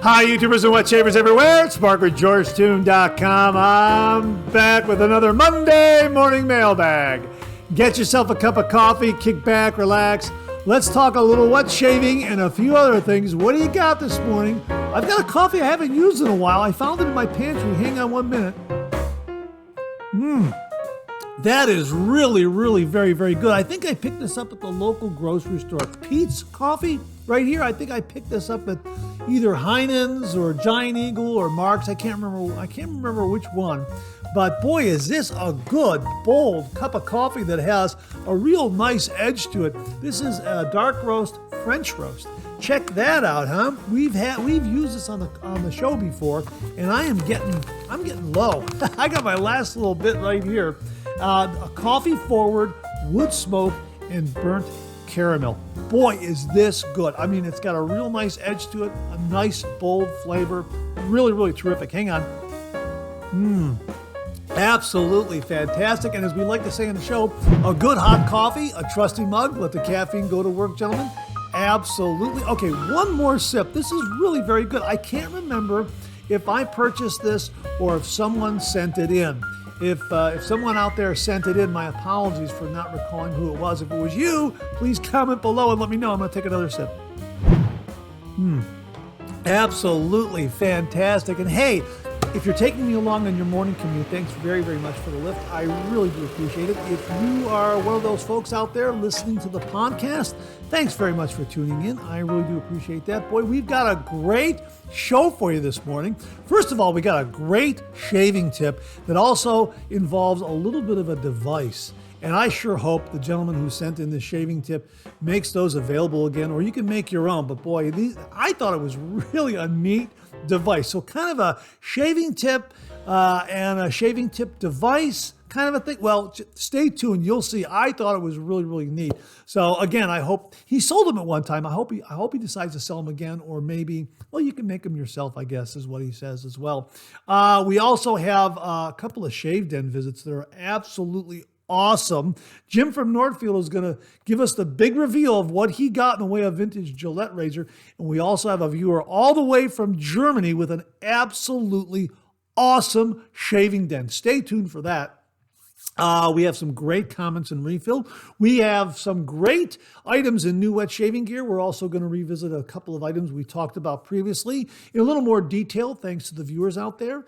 Hi, YouTubers and wet shavers everywhere. It's Mark with GeorgeToon.com. I'm back with another Monday morning mailbag. Get yourself a cup of coffee, kick back, relax. Let's talk a little wet shaving and a few other things. What do you got this morning? I've got a coffee I haven't used in a while. I found it in my pantry. Hang on 1 minute. That is really very, very good. I think I picked this up at the local grocery store. Pete's Coffee right here. I think I picked this up at either Heinen's or Giant Eagle or Mark's. I can't remember which one. But boy, is this a good, bold cup of coffee that has a real nice edge to it. This is a dark roast, French roast. Check that out, huh? We've used this on the show before, and I'm getting low. I got my last little bit right here. A coffee forward, wood smoke, and burnt caramel. Boy, is this good. I mean, it's got a real nice edge to it, a nice, bold flavor. Really terrific. Hang on. Absolutely fantastic. And as we like to say on the show, a good hot coffee, a trusty mug. Let the caffeine go to work, gentlemen. Absolutely. Okay, one more sip. This is really very good. I can't remember if I purchased this or if someone sent it in. If someone out there sent it in, my apologies for not recalling who it was. If it was you, please comment below and let me know. I'm going to take another sip. Absolutely fantastic. And hey, if you're taking me along on your morning commute, thanks very much for the lift. I really do appreciate it. If you are one of those folks out there listening to the podcast, thanks very much for tuning in. I really do appreciate that. Boy, we've got a great show for you this morning. First of all, we got a great shaving tip that also involves a little bit of a device. And I sure hope the gentleman who sent in this shaving tip makes those available again, or you can make your own. But boy, I thought it was really a neat device. So kind of a shaving tip and a shaving tip device kind of a thing. Well, stay tuned. You'll see. I thought it was really neat. So again, I hope he sold them at one time. I hope he decides to sell them again, or maybe, well, you can make them yourself, I guess, is what he says as well. We also have a couple of Shave Den visits that are absolutely awesome. Jim from Northfield is going to give us the big reveal of what he got in the way of vintage Gillette razor. And we also have a viewer all the way from Germany with an absolutely awesome shaving den. Stay tuned for that. We have some great comments and refill. We have some great items in new wet shaving gear. We're also going to revisit a couple of items we talked about previously in a little more detail, thanks to the viewers out there.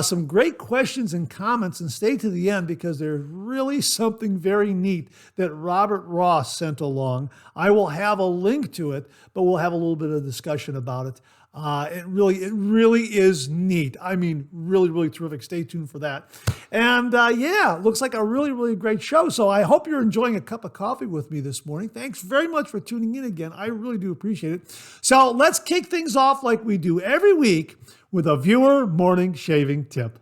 Some great questions and comments, and stay to the end because there's really something very neat that Robert Ross sent along. I will have a link to it, but we'll have a little bit of discussion about it. It really is neat. I mean, really terrific. Stay tuned for that. And yeah, looks like a really great show. So I hope you're enjoying a cup of coffee with me this morning. Thanks very much for tuning in again. I really do appreciate it. So let's kick things off like we do every week with a viewer morning shaving tip.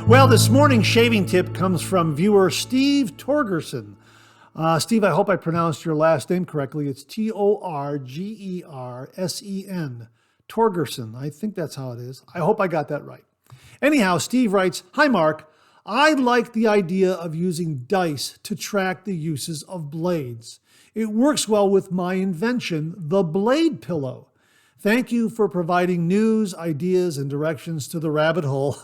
Well, this morning's shaving tip comes from viewer Steve Torgerson. Steve, I hope I pronounced your last name correctly. It's Torgersen. Torgerson. I think that's how it is. I hope I got that right. Anyhow, Steve writes, "Hi, Mark. I like the idea of using dice to track the uses of blades. It works well with my invention, the blade pillow. Thank you for providing news, ideas, and directions to the rabbit hole."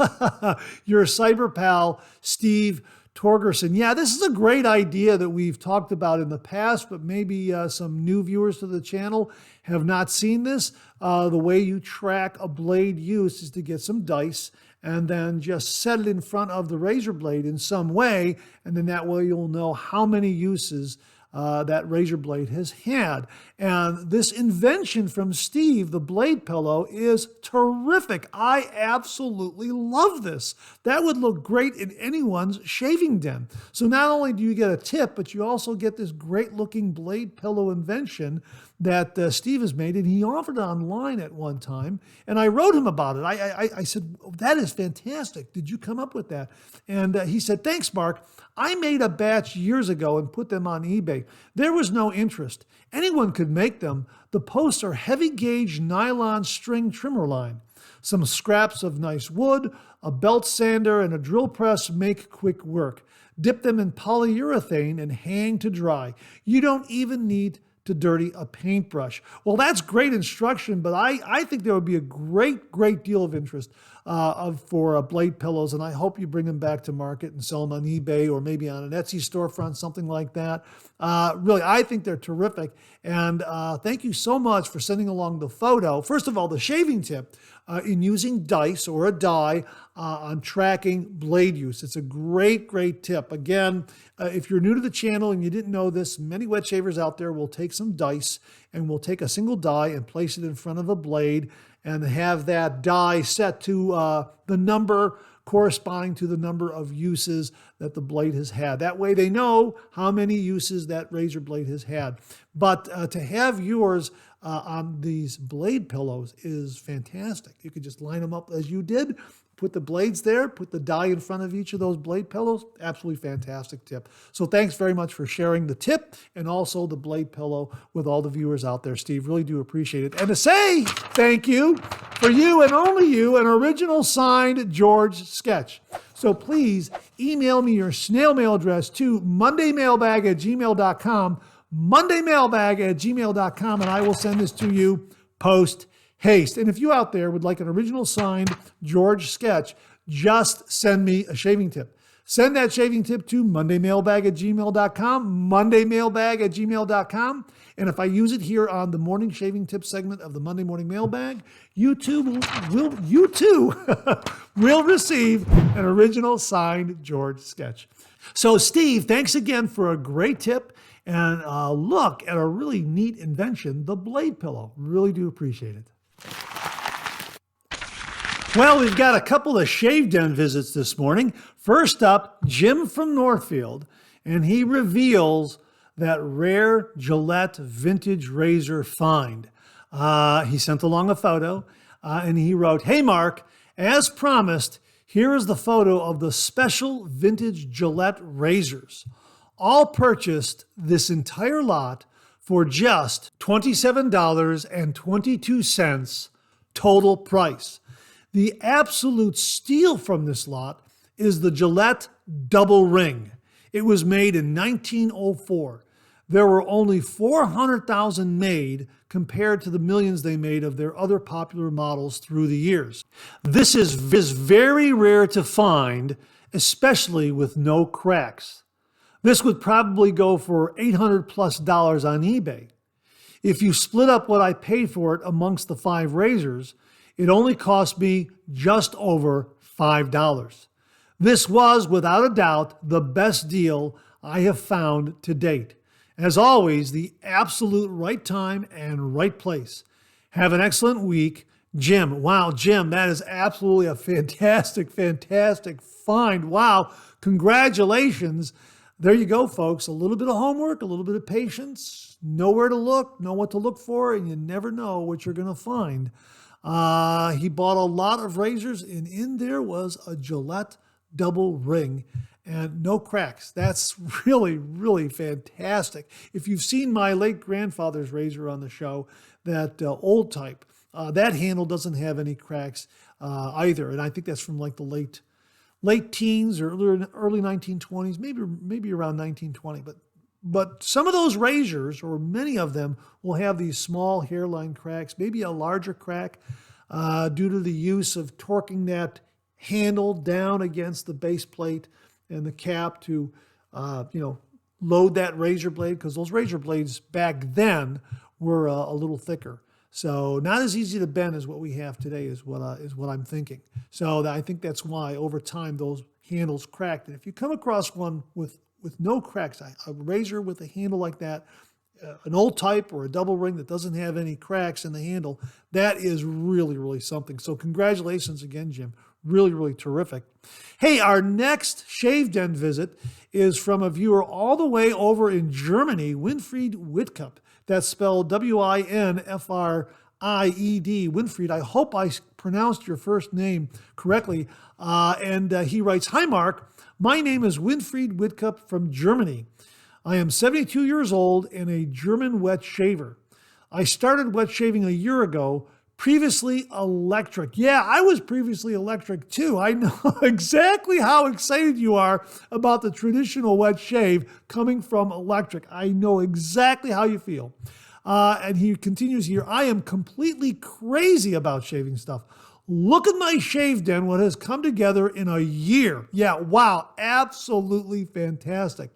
Your cyber pal, Steve Torgerson. Yeah, this is a great idea that we've talked about in the past, but maybe some new viewers to the channel have not seen this. The way you track a blade use is to get some dice and then just set it in front of the razor blade in some way, and then that way you'll know how many uses that razor blade has had. And this invention from Steve, the blade pillow, is terrific. I absolutely love this. That would look great in anyone's shaving den. So not only do you get a tip, but you also get this great looking blade pillow invention that Steve has made, and he offered it online at one time, and I wrote him about it. I said, that is fantastic. Did you come up with that? And he said, thanks, Mark. I made a batch years ago and put them on eBay. There was no interest. Anyone could make them. The posts are heavy gauge nylon string trimmer line. Some scraps of nice wood, a belt sander, and a drill press make quick work. Dip them in polyurethane and hang to dry. You don't even need to dirty a paintbrush. Well, that's great instruction, but I think there would be a great deal of interest for blade pillows, and I hope you bring them back to market and sell them on eBay or maybe on an Etsy storefront, something like that. Really, I think they're terrific, and thank you so much for sending along the photo. First of all, the shaving tip in using dice or a die on tracking blade use. It's a great tip. Again, if you're new to the channel and you didn't know this, many wet shavers out there will take some dice and will take a single die and place it in front of a blade and have that die set to the number corresponding to the number of uses that the blade has had. That way they know how many uses that razor blade has had. But to have yours on these blade pillows is fantastic. You could just line them up as you did, put the blades there, put the die in front of each of those blade pillows. Absolutely fantastic tip. So thanks very much for sharing the tip and also the blade pillow with all the viewers out there, Steve. Really do appreciate it. And to say thank you, for you and only you, an original signed George sketch. So please email me your snail mail address to mondaymailbag@gmail.com, mondaymailbag@gmail.com, and I will send this to you post haste. And if you out there would like an original signed George sketch, just send me a shaving tip. Send that shaving tip to mondaymailbag@gmail.com, mondaymailbag@gmail.com. And if I use it here on the morning shaving tip segment of the Monday Morning Mailbag, you too will receive an original signed George sketch. So Steve, thanks again for a great tip and a look at a really neat invention, the blade pillow. Really do appreciate it. Well, we've got a couple of Shave Den visits this morning. First up, Jim from Northfield, and he reveals that rare Gillette vintage razor find. He sent along a photo, and he wrote, "Hey Mark, as promised, here is the photo of the special vintage Gillette razors. All purchased this entire lot for just $27.22 total price. The absolute steal from this lot is the Gillette Double Ring. It was made in 1904. There were only 400,000 made compared to the millions they made of their other popular models through the years. This is very rare to find, especially with no cracks. This would probably go for $800+ on eBay. If you split up what I paid for it amongst the 5 razors, it only cost me just over $5. This was, without a doubt, the best deal I have found to date. As always, the absolute right time and right place. Have an excellent week, Jim." Wow, Jim, that is absolutely a fantastic find. Wow, congratulations. There you go, folks. A little bit of homework, a little bit of patience, know where to look, know what to look for, and you never know what you're going to find. He bought a lot of razors, and in there was a Gillette Double Ring and no cracks. That's really fantastic. If you've seen my late grandfather's razor on the show, that old type, that handle doesn't have any cracks either. And I think that's from like the late teens or early 1920s, maybe around 1920. But some of those razors, or many of them, will have these small hairline cracks, maybe a larger crack due to the use of torquing that handle down against the base plate and the cap to, load that razor blade, because those razor blades back then were a little thicker. So not as easy to bend as what we have today is what I'm thinking. So I think that's why over time those handles cracked. And if you come across one with no cracks, a razor with a handle like that, an old type or a double ring that doesn't have any cracks in the handle, that is really something. So congratulations again, Jim. Really terrific. Hey, our next Shave Den visit is from a viewer all the way over in Germany, Winfried Whitcup. That's spelled Winfried, Winfried. I hope I pronounced your first name correctly. And he writes, "Hi, Mark. My name is Winfried Whitcup from Germany. I am 72 years old and a German wet shaver. I started wet shaving a year ago, Previously electric. Yeah, I was previously electric too. I know exactly how excited you are about the traditional wet shave coming from electric. I know exactly how you feel. And he continues here, I am completely crazy about shaving stuff. Look at my shave den, what has come together in a year. Yeah, wow, absolutely fantastic.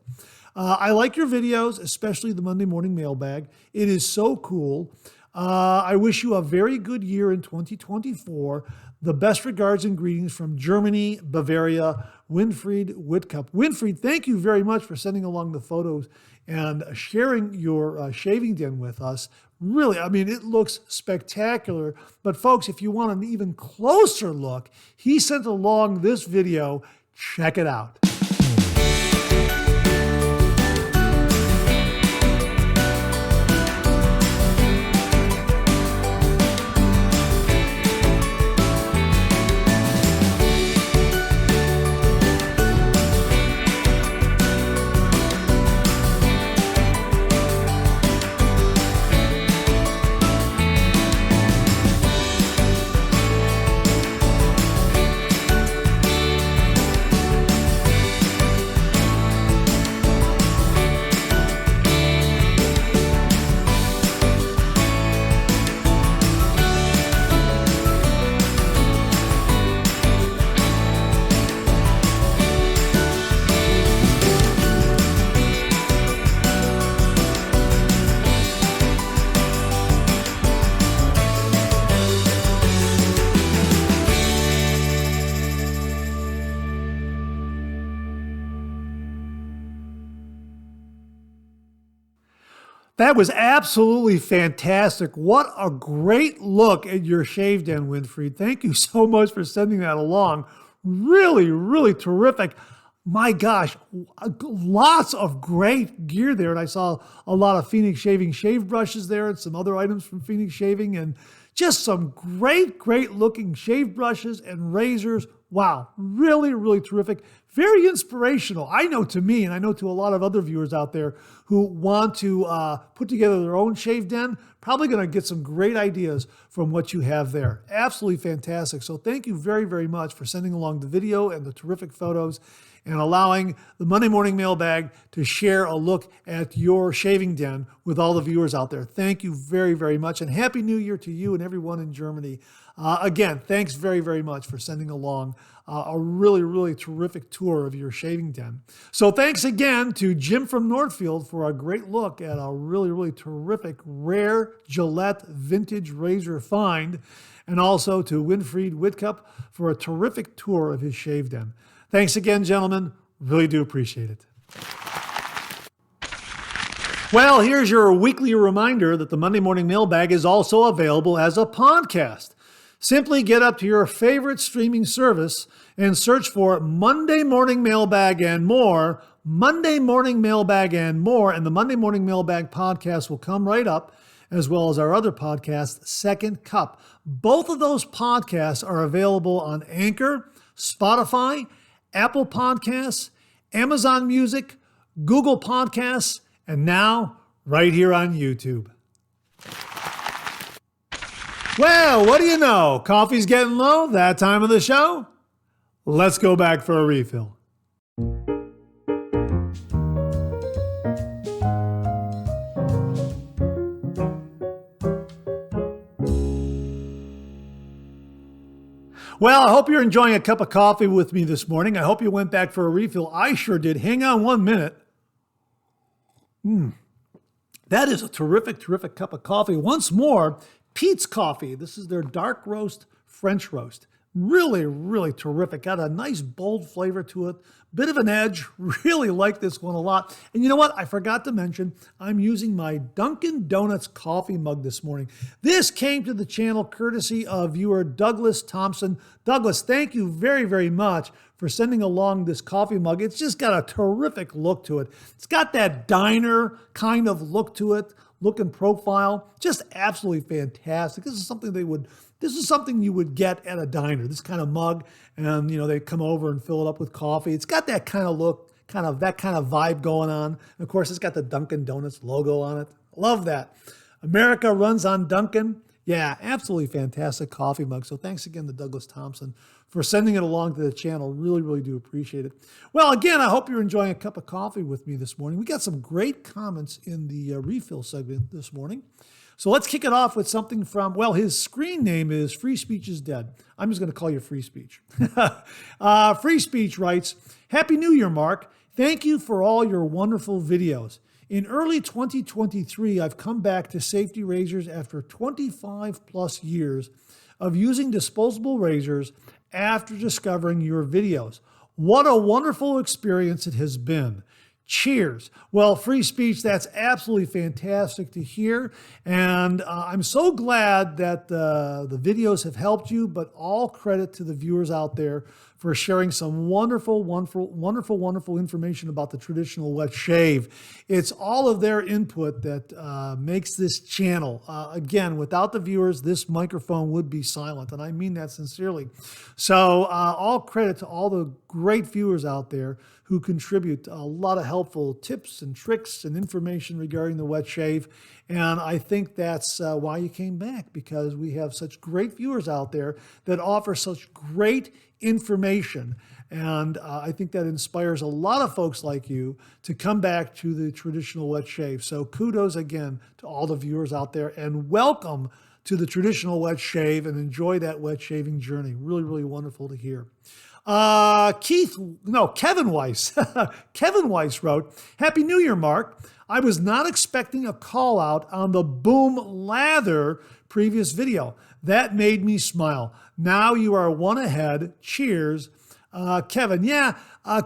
I like your videos, especially the Monday morning mailbag. It is so cool. I wish you a very good year in 2024. The best regards and greetings from Germany, Bavaria, Winfried Whitcup. Winfried, thank you very much for sending along the photos and sharing your shaving den with us. Really, I mean, it looks spectacular. But folks, if you want an even closer look, he sent along this video. Check it out. That was absolutely fantastic. What a great look at your shave den, Winfried. Thank you so much for sending that along. Really, really terrific. My gosh, lots of great gear there. And I saw a lot of Phoenix Shaving shave brushes there and some other items from Phoenix Shaving and just some great, great looking shave brushes and razors. Wow, really, really terrific. Very inspirational. I know to me, and I know to a lot of other viewers out there who want to put together their own shave den, probably going to get some great ideas from what you have there. Absolutely fantastic. So thank you very, very much for sending along the video and the terrific photos and allowing the Monday Morning Mailbag to share a look at your shaving den with all the viewers out there. Thank you very, very much. And Happy New Year to you and everyone in Germany. Again, thanks very, very much for sending along a really, really terrific tour of your shaving den. So thanks again to Jim from Northfield for a great look at a really, really terrific rare Gillette vintage razor find, and also to Winfried Whitcup for a terrific tour of his shave den. Thanks again, gentlemen. Really do appreciate it. Well, here's your weekly reminder that the Monday Morning Mailbag is also available as a podcast. Simply get up to your favorite streaming service and search for Monday Morning Mailbag and More, Monday Morning Mailbag and More, and the Monday Morning Mailbag podcast will come right up, as well as our other podcast, Second Cup. Both of those podcasts are available on Anchor, Spotify, Apple Podcasts, Amazon Music, Google Podcasts, and now right here on YouTube. Well, what do you know? Coffee's getting low, that time of the show. Let's go back for a refill. Well, I hope you're enjoying a cup of coffee with me this morning. I hope you went back for a refill. I sure did. Hang on 1 minute. That is a terrific, terrific cup of coffee. Once more, Pete's Coffee. This is their dark roast, French roast. Really, really terrific. Got a nice bold flavor to it. Bit of an edge. Really like this one a lot. And you know what? I forgot to mention, I'm using my Dunkin' Donuts coffee mug this morning. This came to the channel courtesy of viewer Douglas Thompson. Douglas, thank you very, very much for sending along this coffee mug. It's just got a terrific look to it. It's got that diner kind of look to it. Look and profile, just absolutely fantastic. This is something you would get at a diner, this kind of mug, and they come over and fill it up with coffee. It's got that kind of look, that kind of vibe going on. And of course, it's got the Dunkin' Donuts logo on it. Love that. America runs on Dunkin'. Yeah, absolutely fantastic coffee mug. So thanks again to Douglas Thompson for sending it along to the channel. Really, really do appreciate it. Well, again, I hope you're enjoying a cup of coffee with me this morning. We got some great comments in the refill segment this morning. So let's kick it off with something from, well, his screen name is Free Speech is Dead. I'm just going to call you Free Speech. Free Speech writes, Happy New Year, Mark. Thank you for all your wonderful videos. In early 2023, I've come back to safety razors after 25 plus years of using disposable razors after discovering your videos. What a wonderful experience it has been. Cheers. Well, Free Speech, that's absolutely fantastic to hear. And I'm so glad that the videos have helped you, but all credit to the viewers out there for sharing some wonderful information about the traditional wet shave. It's all of their input that makes this channel. Again, without the viewers, this microphone would be silent, and I mean that sincerely. So all credit to all the great viewers out there who contribute a lot of helpful tips and tricks and information regarding the wet shave. And I think that's why you came back, because we have such great viewers out there that offer such great information. And I think that inspires a lot of folks like you to come back to the traditional wet shave. So kudos again to all the viewers out there, and welcome to the traditional wet shave, and enjoy that wet shaving journey. Really, really wonderful to hear. Kevin Weiss. Kevin Weiss wrote, Happy New Year, Mark. I was not expecting a call out on the Boom Lather previous video. That made me smile. Now you are one ahead. Cheers. Kevin. Yeah,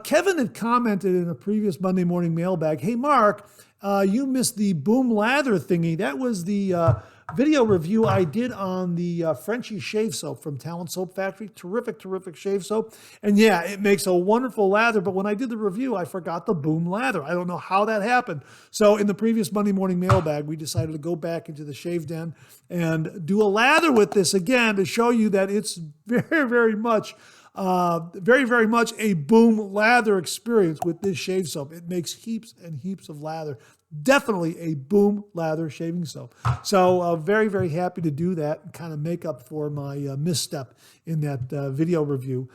Kevin had commented in a previous Monday morning mailbag, hey, Mark, you missed the Boom Lather thingy. That was the video review I did on the Frenchie shave soap from Talent Soap Factory. Terrific shave soap. And yeah, it makes a wonderful lather, but when I did the review, I forgot the Boom Lather. I don't know how that happened. So in the previous Monday morning mailbag, we decided to go back into the shave den and do a lather with this again to show you that it's very much a Boom Lather experience with this shave soap. It makes heaps and heaps of lather. Definitely a Boom Lather shaving soap. So very happy to do that and kind of make up for my misstep in that video review.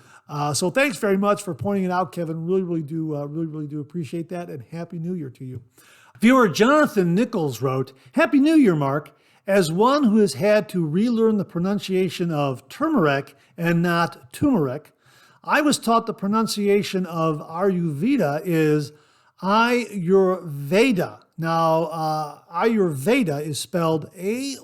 So thanks very much for pointing it out, Kevin. Really do appreciate that, and Happy New Year to you. Viewer Jonathan Nichols wrote, Happy New Year, Mark. As one who has had to relearn the pronunciation of turmeric and not turmeric, I was taught the pronunciation of Ayurveda is Ayurveda. Now, Ayurveda is spelled Ayurveda.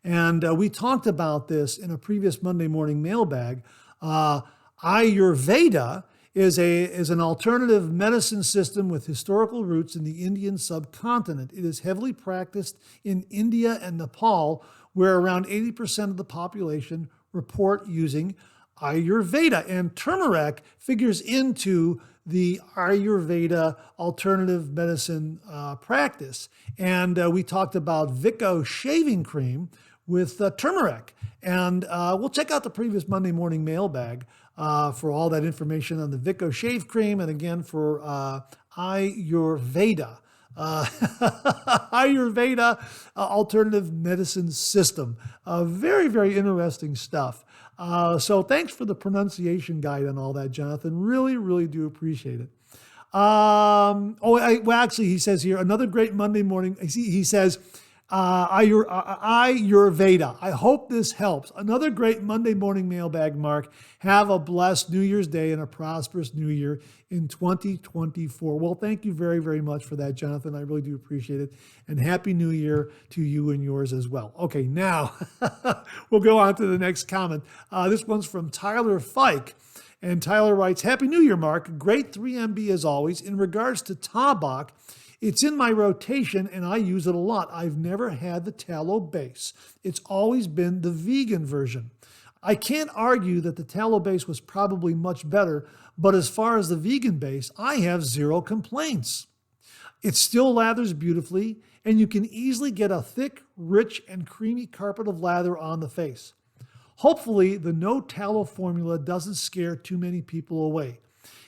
And we talked about this in a previous Monday morning mailbag. Ayurveda is an alternative medicine system with historical roots in the Indian subcontinent. It is heavily practiced in India and Nepal, where around 80% of the population report using Ayurveda. And turmeric figures into the Ayurveda alternative medicine practice. And we talked about Vicco shaving cream with turmeric. And we'll check out the previous Monday morning mailbag for all that information on the Vicco shave cream, and again for Ayurveda. Ayurveda alternative medicine system. Very interesting stuff. So thanks for the pronunciation guide and all that, Jonathan. Really do appreciate it. Actually, he says here, another great Monday morning. He says, Ayurveda. I hope this helps. Another great Monday morning mailbag, Mark. Have a blessed New Year's Day and a prosperous New Year in 2024. Well, thank you very much for that, Jonathan. I really do appreciate it. And Happy New Year to you and yours as well. Okay, now we'll go on to the next comment. This one's from Tyler Fike. And Tyler writes, Happy New Year, Mark. Great 3MB as always. In regards to Tabak, it's in my rotation and I use it a lot. I've never had the tallow base. It's always been the vegan version. I can't argue that the tallow base was probably much better, but as far as the vegan base, I have zero complaints. It still lathers beautifully, and you can easily get a thick, rich, and creamy carpet of lather on the face. Hopefully, the no tallow formula doesn't scare too many people away.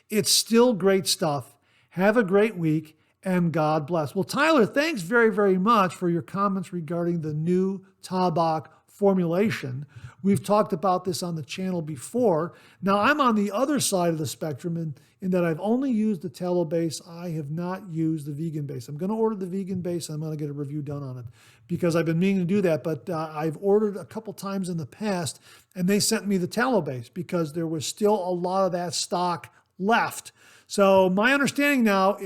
It's still great stuff. Have a great week, and God bless. Well, Tyler, thanks very, very much for your comments regarding the new Tabak formulation. We've talked about this on the channel before. Now, I'm on the other side of the spectrum in that I've only used the tallow base. I have not used the vegan base. I'm going to order the vegan base. I'm going to get a review done on it because I've been meaning to do that. But I've ordered a couple times in the past, and they sent me the tallow base because there was still a lot of that stock left. So my understanding now,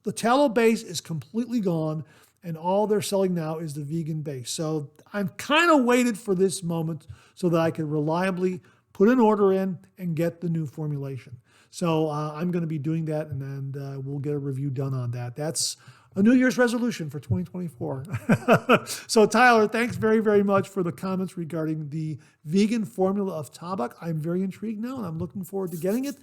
the tallow base is completely gone, and all they're selling now is the vegan base. So I'm kind of waited for this moment so that I can reliably put an order in and get the new formulation. So I'm going to be doing that, and we'll get a review done on that. That's a New Year's resolution for 2024. So Tyler, thanks very, very much for the comments regarding the vegan formula of Tabak. I'm very intrigued now, and I'm looking forward to getting it,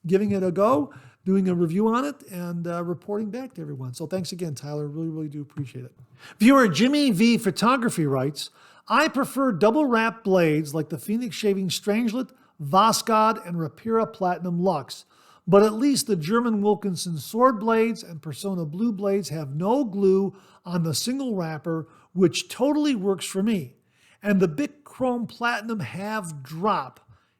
giving it a go, doing a review on it, and reporting back to everyone. So thanks again, Tyler. Really, really do appreciate it. Viewer Jimmy V Photography writes, I prefer double wrap blades like the Phoenix Shaving Strangelet, Voskhod, and Rapira Platinum Luxe. But at least the German Wilkinson sword blades and Personna blue blades have no glue on the single wrapper, which totally works for me. And the Bic Chrome Platinum have drop.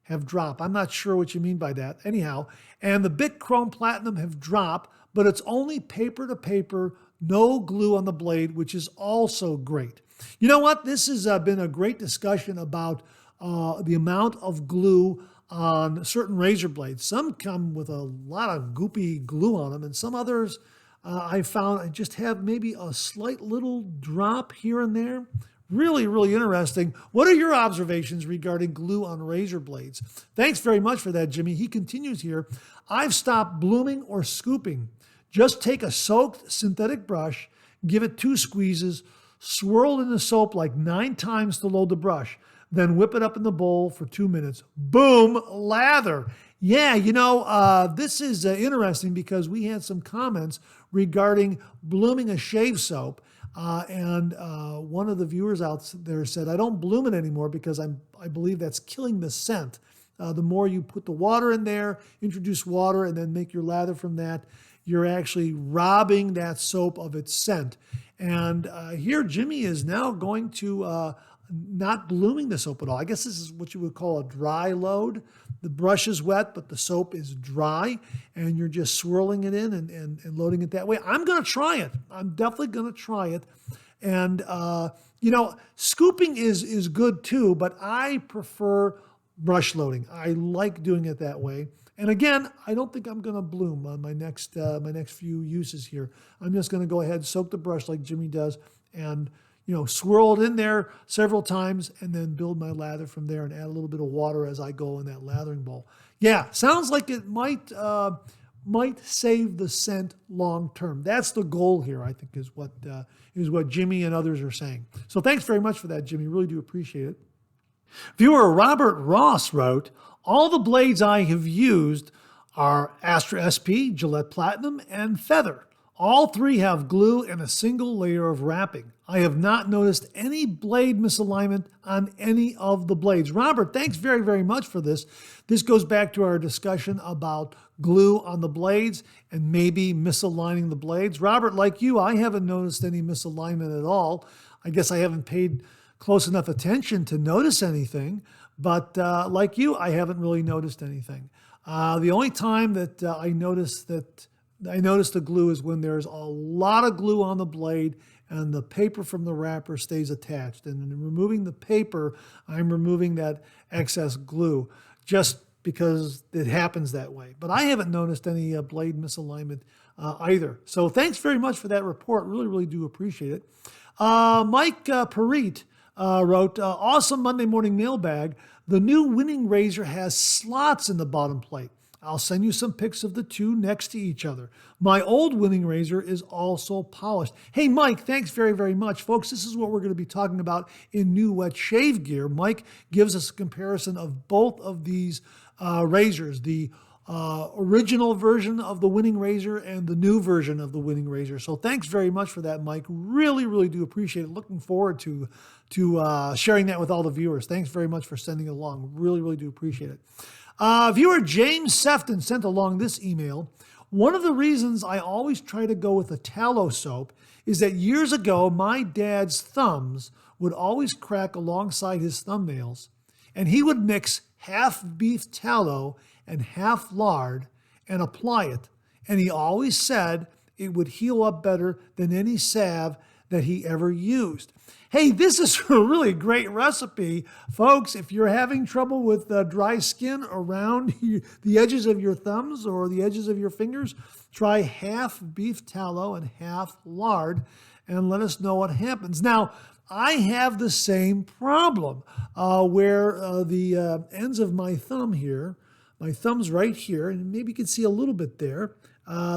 I'm not sure what you mean by that. Anyhow, and the Bic Chrome Platinum have drop, but it's only paper to paper, no glue on the blade, which is also great. You know what? This has been a great discussion about the amount of glue on certain razor blades. Some come with a lot of goopy glue on them, and some others I found I just have maybe a slight little drop here and there. Really, really interesting. What are your observations regarding glue on razor blades? Thanks very much for that, Jimmy. He continues here. I've stopped blooming or scooping. Just take a soaked synthetic brush, give it 2 squeezes, swirl it in the soap like 9 times to load the brush. Then whip it up in the bowl for 2 minutes. Boom, lather. Yeah, this is interesting because we had some comments regarding blooming a shave soap. And one of the viewers out there said, I don't bloom it anymore because I believe that's killing the scent. The more you put the water in there, introduce water, and then make your lather from that, you're actually robbing that soap of its scent. And here Jimmy is now going to not blooming the soap at all. I guess this is what you would call a dry load. The brush is wet, but the soap is dry, and you're just swirling it in and loading it that way. I'm going to try it. I'm definitely going to try it. And, scooping is good too, but I prefer brush loading. I like doing it that way. And again, I don't think I'm going to bloom on my next few uses here. I'm just going to go ahead, soak the brush like Jimmy does, and swirl it in there several times and then build my lather from there and add a little bit of water as I go in that lathering bowl. Yeah, sounds like it might save the scent long term. That's the goal here, I think, is what Jimmy and others are saying. So thanks very much for that, Jimmy. Really do appreciate it. Viewer Robert Ross wrote, all the blades I have used are Astra SP, Gillette Platinum, and Feather. All 3 have glue and a single layer of wrapping. I have not noticed any blade misalignment on any of the blades. Robert, thanks very, very much for this. This goes back to our discussion about glue on the blades and maybe misaligning the blades. Robert, like you, I haven't noticed any misalignment at all. I guess I haven't paid close enough attention to notice anything, but like you, I haven't really noticed anything. The only time that I noticed the glue is when there's a lot of glue on the blade and the paper from the wrapper stays attached. And in removing the paper, I'm removing that excess glue just because it happens that way. But I haven't noticed any blade misalignment either. So thanks very much for that report. Really, really do appreciate it. Mike Parit wrote, awesome Monday morning mailbag. The new winning razor has slots in the bottom plate. I'll send you some pics of the 2 next to each other. My old winning razor is also polished. Hey, Mike, thanks very, very much. Folks, this is what we're going to be talking about in new wet shave gear. Mike gives us a comparison of both of these razors, the original version of the winning razor and the new version of the winning razor. So thanks very much for that, Mike. Really, really do appreciate it. Looking forward to sharing that with all the viewers. Thanks very much for sending it along. Really, really do appreciate it. Viewer James Sefton sent along this email. One of the reasons I always try to go with a tallow soap is that years ago, my dad's thumbs would always crack alongside his thumbnails, and he would mix half beef tallow and half lard and apply it. And he always said it would heal up better than any salve that he ever used. Hey, this is a really great recipe. Folks, if you're having trouble with dry skin around the edges of your thumbs or the edges of your fingers, try half beef tallow and half lard and let us know what happens. Now, I have the same problem where the ends of my thumb here, my thumb's right here, and maybe you can see a little bit there,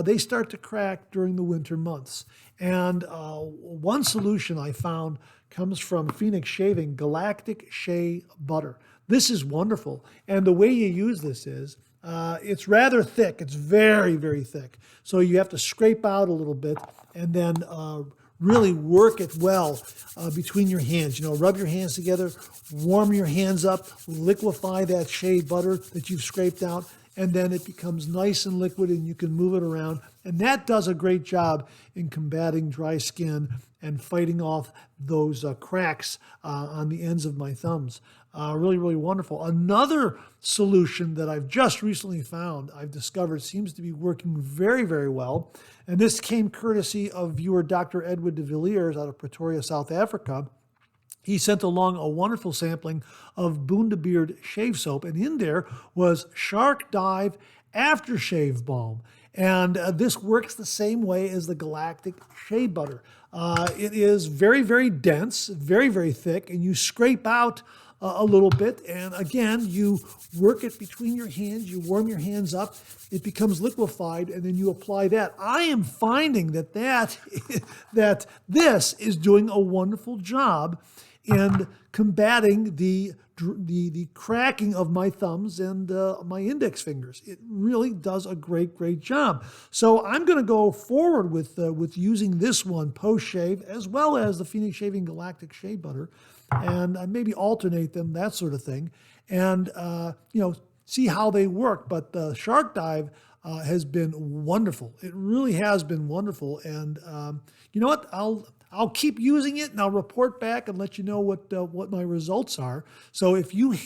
they start to crack during the winter months. And one solution I found comes from Phoenix Shaving Galactic Shea Butter. This is wonderful. And the way you use this is, it's rather thick. It's very, very thick. So you have to scrape out a little bit and then really work it well between your hands. You know, rub your hands together, warm your hands up, liquefy that shea butter that you've scraped out, and then it becomes nice and liquid and you can move it around. And that does a great job in combating dry skin and fighting off those cracks on the ends of my thumbs. Really, really wonderful. Another solution that I've just recently found, I've discovered seems to be working very, very well. And this came courtesy of viewer Dr. Edward de Villiers out of Pretoria, South Africa. He sent along a wonderful sampling of Bundubabe shave soap, and in there was Shark Dive Aftershave Balm. And this works the same way as the Galactic Shea Butter. It is very, very dense, very, very thick, and you scrape out a little bit. And again, you work it between your hands, you warm your hands up, it becomes liquefied, and then you apply that. I am finding that this is doing a wonderful job in combating the cracking of my thumbs and my index fingers. It really does a great, great job. So I'm going to go forward with using this one post-shave as well as the Phoenix Shaving Galactic Shea Butter, and maybe alternate them, that sort of thing, and see how they work. But the Shark Dive has been wonderful. It really has been wonderful, and you know what? I'll keep using it, and I'll report back and let you know what my results are. So if you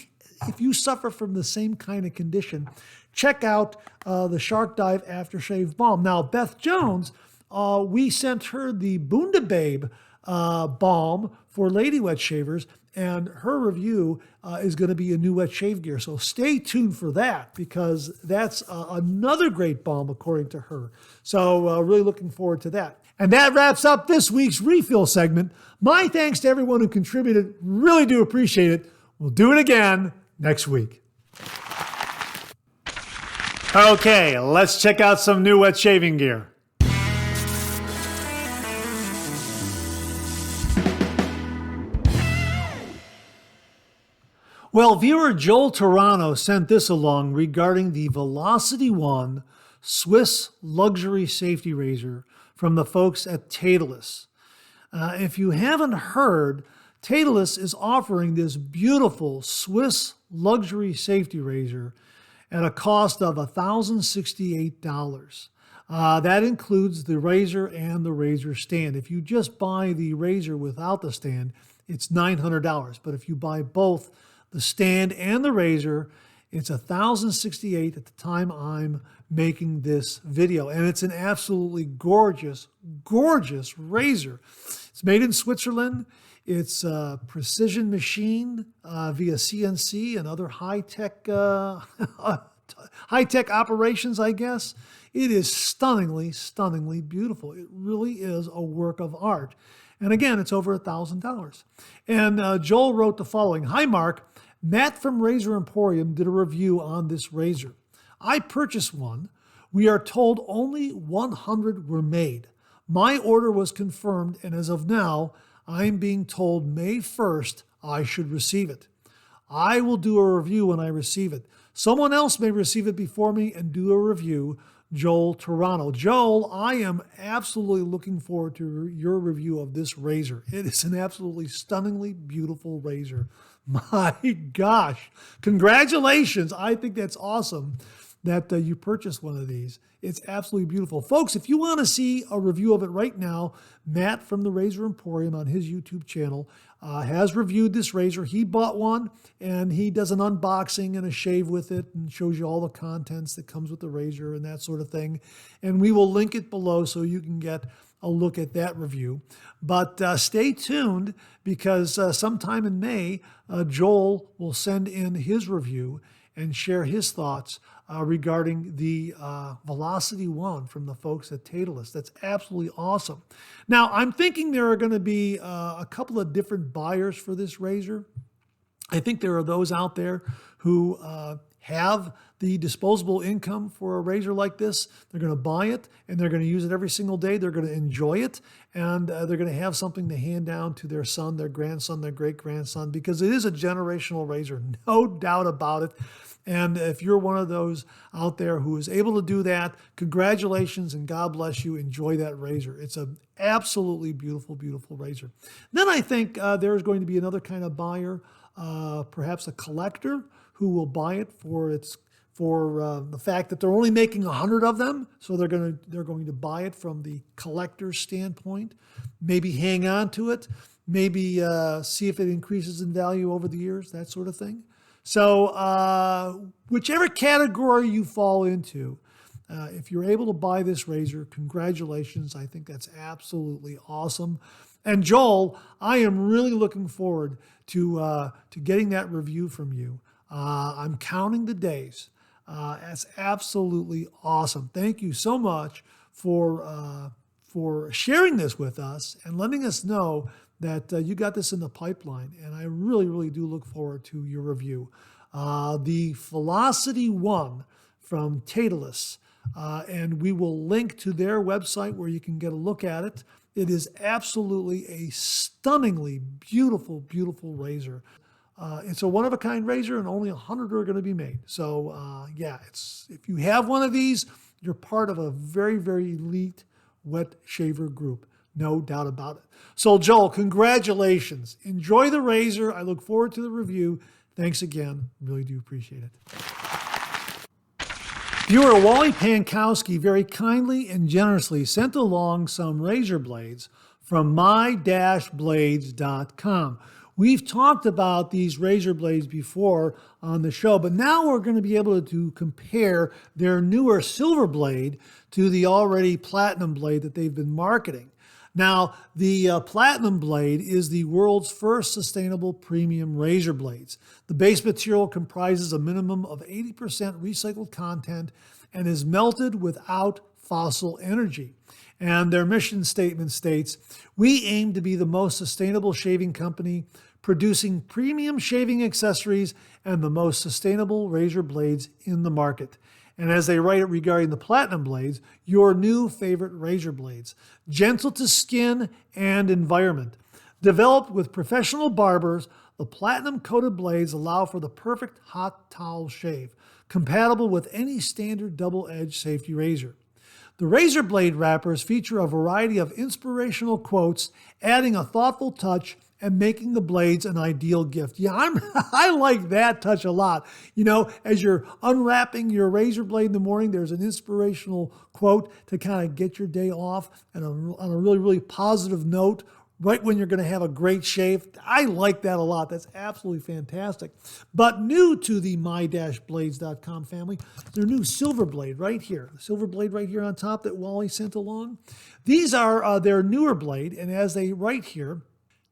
suffer from the same kind of condition, check out the Shark Dive Aftershave Balm. Now, Beth Jones, we sent her the Bundubabe balm for lady wet shavers, and her review is going to be a new wet shave gear. So stay tuned for that, because that's another great balm according to her. So really looking forward to that. And that wraps up this week's refill segment. My thanks to everyone who contributed. Really do appreciate it. We'll do it again next week. Okay, let's check out some new wet shaving gear. Well, viewer Joel Toronto sent this along regarding the Velocity One Swiss luxury safety razor from the folks at Tedalus. If you haven't heard, Tedalus is offering this beautiful Swiss luxury safety razor at a cost of $1,068. That includes the razor and the razor stand. If you just buy the razor without the stand, it's $900. But if you buy both the stand and the razor, it's $1,068 at the time I'm making this video. And it's an absolutely gorgeous, gorgeous razor. It's made in Switzerland. It's precision machined via CNC and other high-tech operations, I guess. It is stunningly, stunningly beautiful. It really is a work of art. And again, it's over $1,000. And Joel wrote the following: "Hi, Mark. Matt from Razor Emporium did a review on this razor. I purchased one. We are told only 100 were made. My order was confirmed, and as of now, I'm being told May 1st I should receive it. I will do a review when I receive it. Someone else may receive it before me and do a review." Joel Toronto. Joel, I am absolutely looking forward to your review of this razor. It is an absolutely stunningly beautiful razor. My gosh, congratulations. I think that's awesome that you purchase one of these. It's absolutely beautiful. Folks, if you want to see a review of it right now, Matt from the Razor Emporium on his YouTube channel has reviewed this razor. He bought one, and he does an unboxing and a shave with it and shows you all the contents that comes with the razor and that sort of thing. And we will link it below so you can get a look at that review. But stay tuned, because sometime in May, Joel will send in his review and share his thoughts regarding the Velocity 1 from the folks at Tedalus. That's absolutely awesome. Now, I'm thinking there are going to be a couple of different buyers for this razor. I think there are those out there who have the disposable income for a razor like this. They're going to buy it, and they're going to use it every single day. They're going to enjoy it, and they're going to have something to hand down to their son, their grandson, their great-grandson, because it is a generational razor, no doubt about it. And if you're one of those out there who is able to do that, congratulations and God bless you. Enjoy that razor. It's an absolutely beautiful, beautiful razor. Then I think there's going to be another kind of buyer, perhaps a collector, who will buy it for the fact that they're only making 100 of them. So they're going to buy it from the collector's standpoint, maybe hang on to it, maybe see if it increases in value over the years, that sort of thing. So whichever category you fall into, if you're able to buy this razor, congratulations. I think that's absolutely awesome. And Joel, I am really looking forward to getting that review from you. I'm counting the days. That's absolutely awesome. Thank you so much for sharing this with us and letting us know that you got this in the pipeline. And I really, really do look forward to your review. The Velocity 1 from Tedalus, and we will link to their website where you can get a look at it. It is absolutely a stunningly beautiful, beautiful razor. It's a one-of-a-kind razor, and only 100 are going to be made. So, yeah, if you have one of these, you're part of a very, very elite wet shaver group. No doubt about it. So, Joel, congratulations. Enjoy the razor. I look forward to the review. Thanks again. Really do appreciate it. Viewer Wally Pankowski very kindly and generously sent along some razor blades from my-blades.com. We've talked about these razor blades before on the show, but now we're going to be able to compare their newer silver blade to the already platinum blade that they've been marketing. Now, the platinum blade is the world's first sustainable premium razor blades. The base material comprises a minimum of 80% recycled content and is melted without fossil energy. And their mission statement states, "We aim to be the most sustainable shaving company, producing premium shaving accessories and the most sustainable razor blades in the market." And as they write it regarding the platinum blades, your new favorite razor blades, gentle to skin and environment. Developed with professional barbers, the platinum-coated blades allow for the perfect hot towel shave, compatible with any standard double-edged safety razor. The razor blade wrappers feature a variety of inspirational quotes, adding a thoughtful touch and making the blades an ideal gift. Yeah, I like that touch a lot. You know, as you're unwrapping your razor blade in the morning, there's an inspirational quote to kind of get your day off and on a really, really positive note, right when you're going to have a great shave. I like that a lot. That's absolutely fantastic. But new to the my-blades.com family, their new silver blade right here. The silver blade right here on top that Wally sent along. These are their newer blade, and as they write here,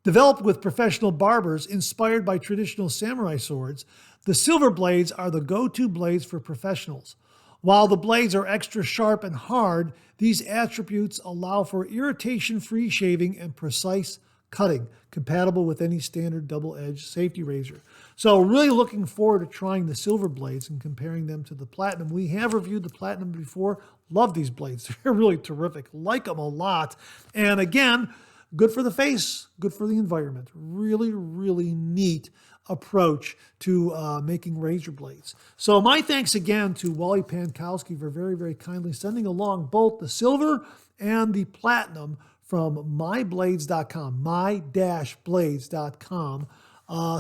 developed with professional barbers inspired by traditional samurai swords, the silver blades are the go-to blades for professionals. While the blades are extra sharp and hard, these attributes allow for irritation-free shaving and precise cutting, compatible with any standard double-edged safety razor. So really looking forward to trying the silver blades and comparing them to the platinum. We have reviewed the platinum before. Love these blades. They're really terrific. Like them a lot. And again, good for the face, good for the environment. Really, really neat approach to making razor blades. So my thanks again to Wally Pankowski for very, very kindly sending along both the silver and the platinum from myblades.com, my-blades.com,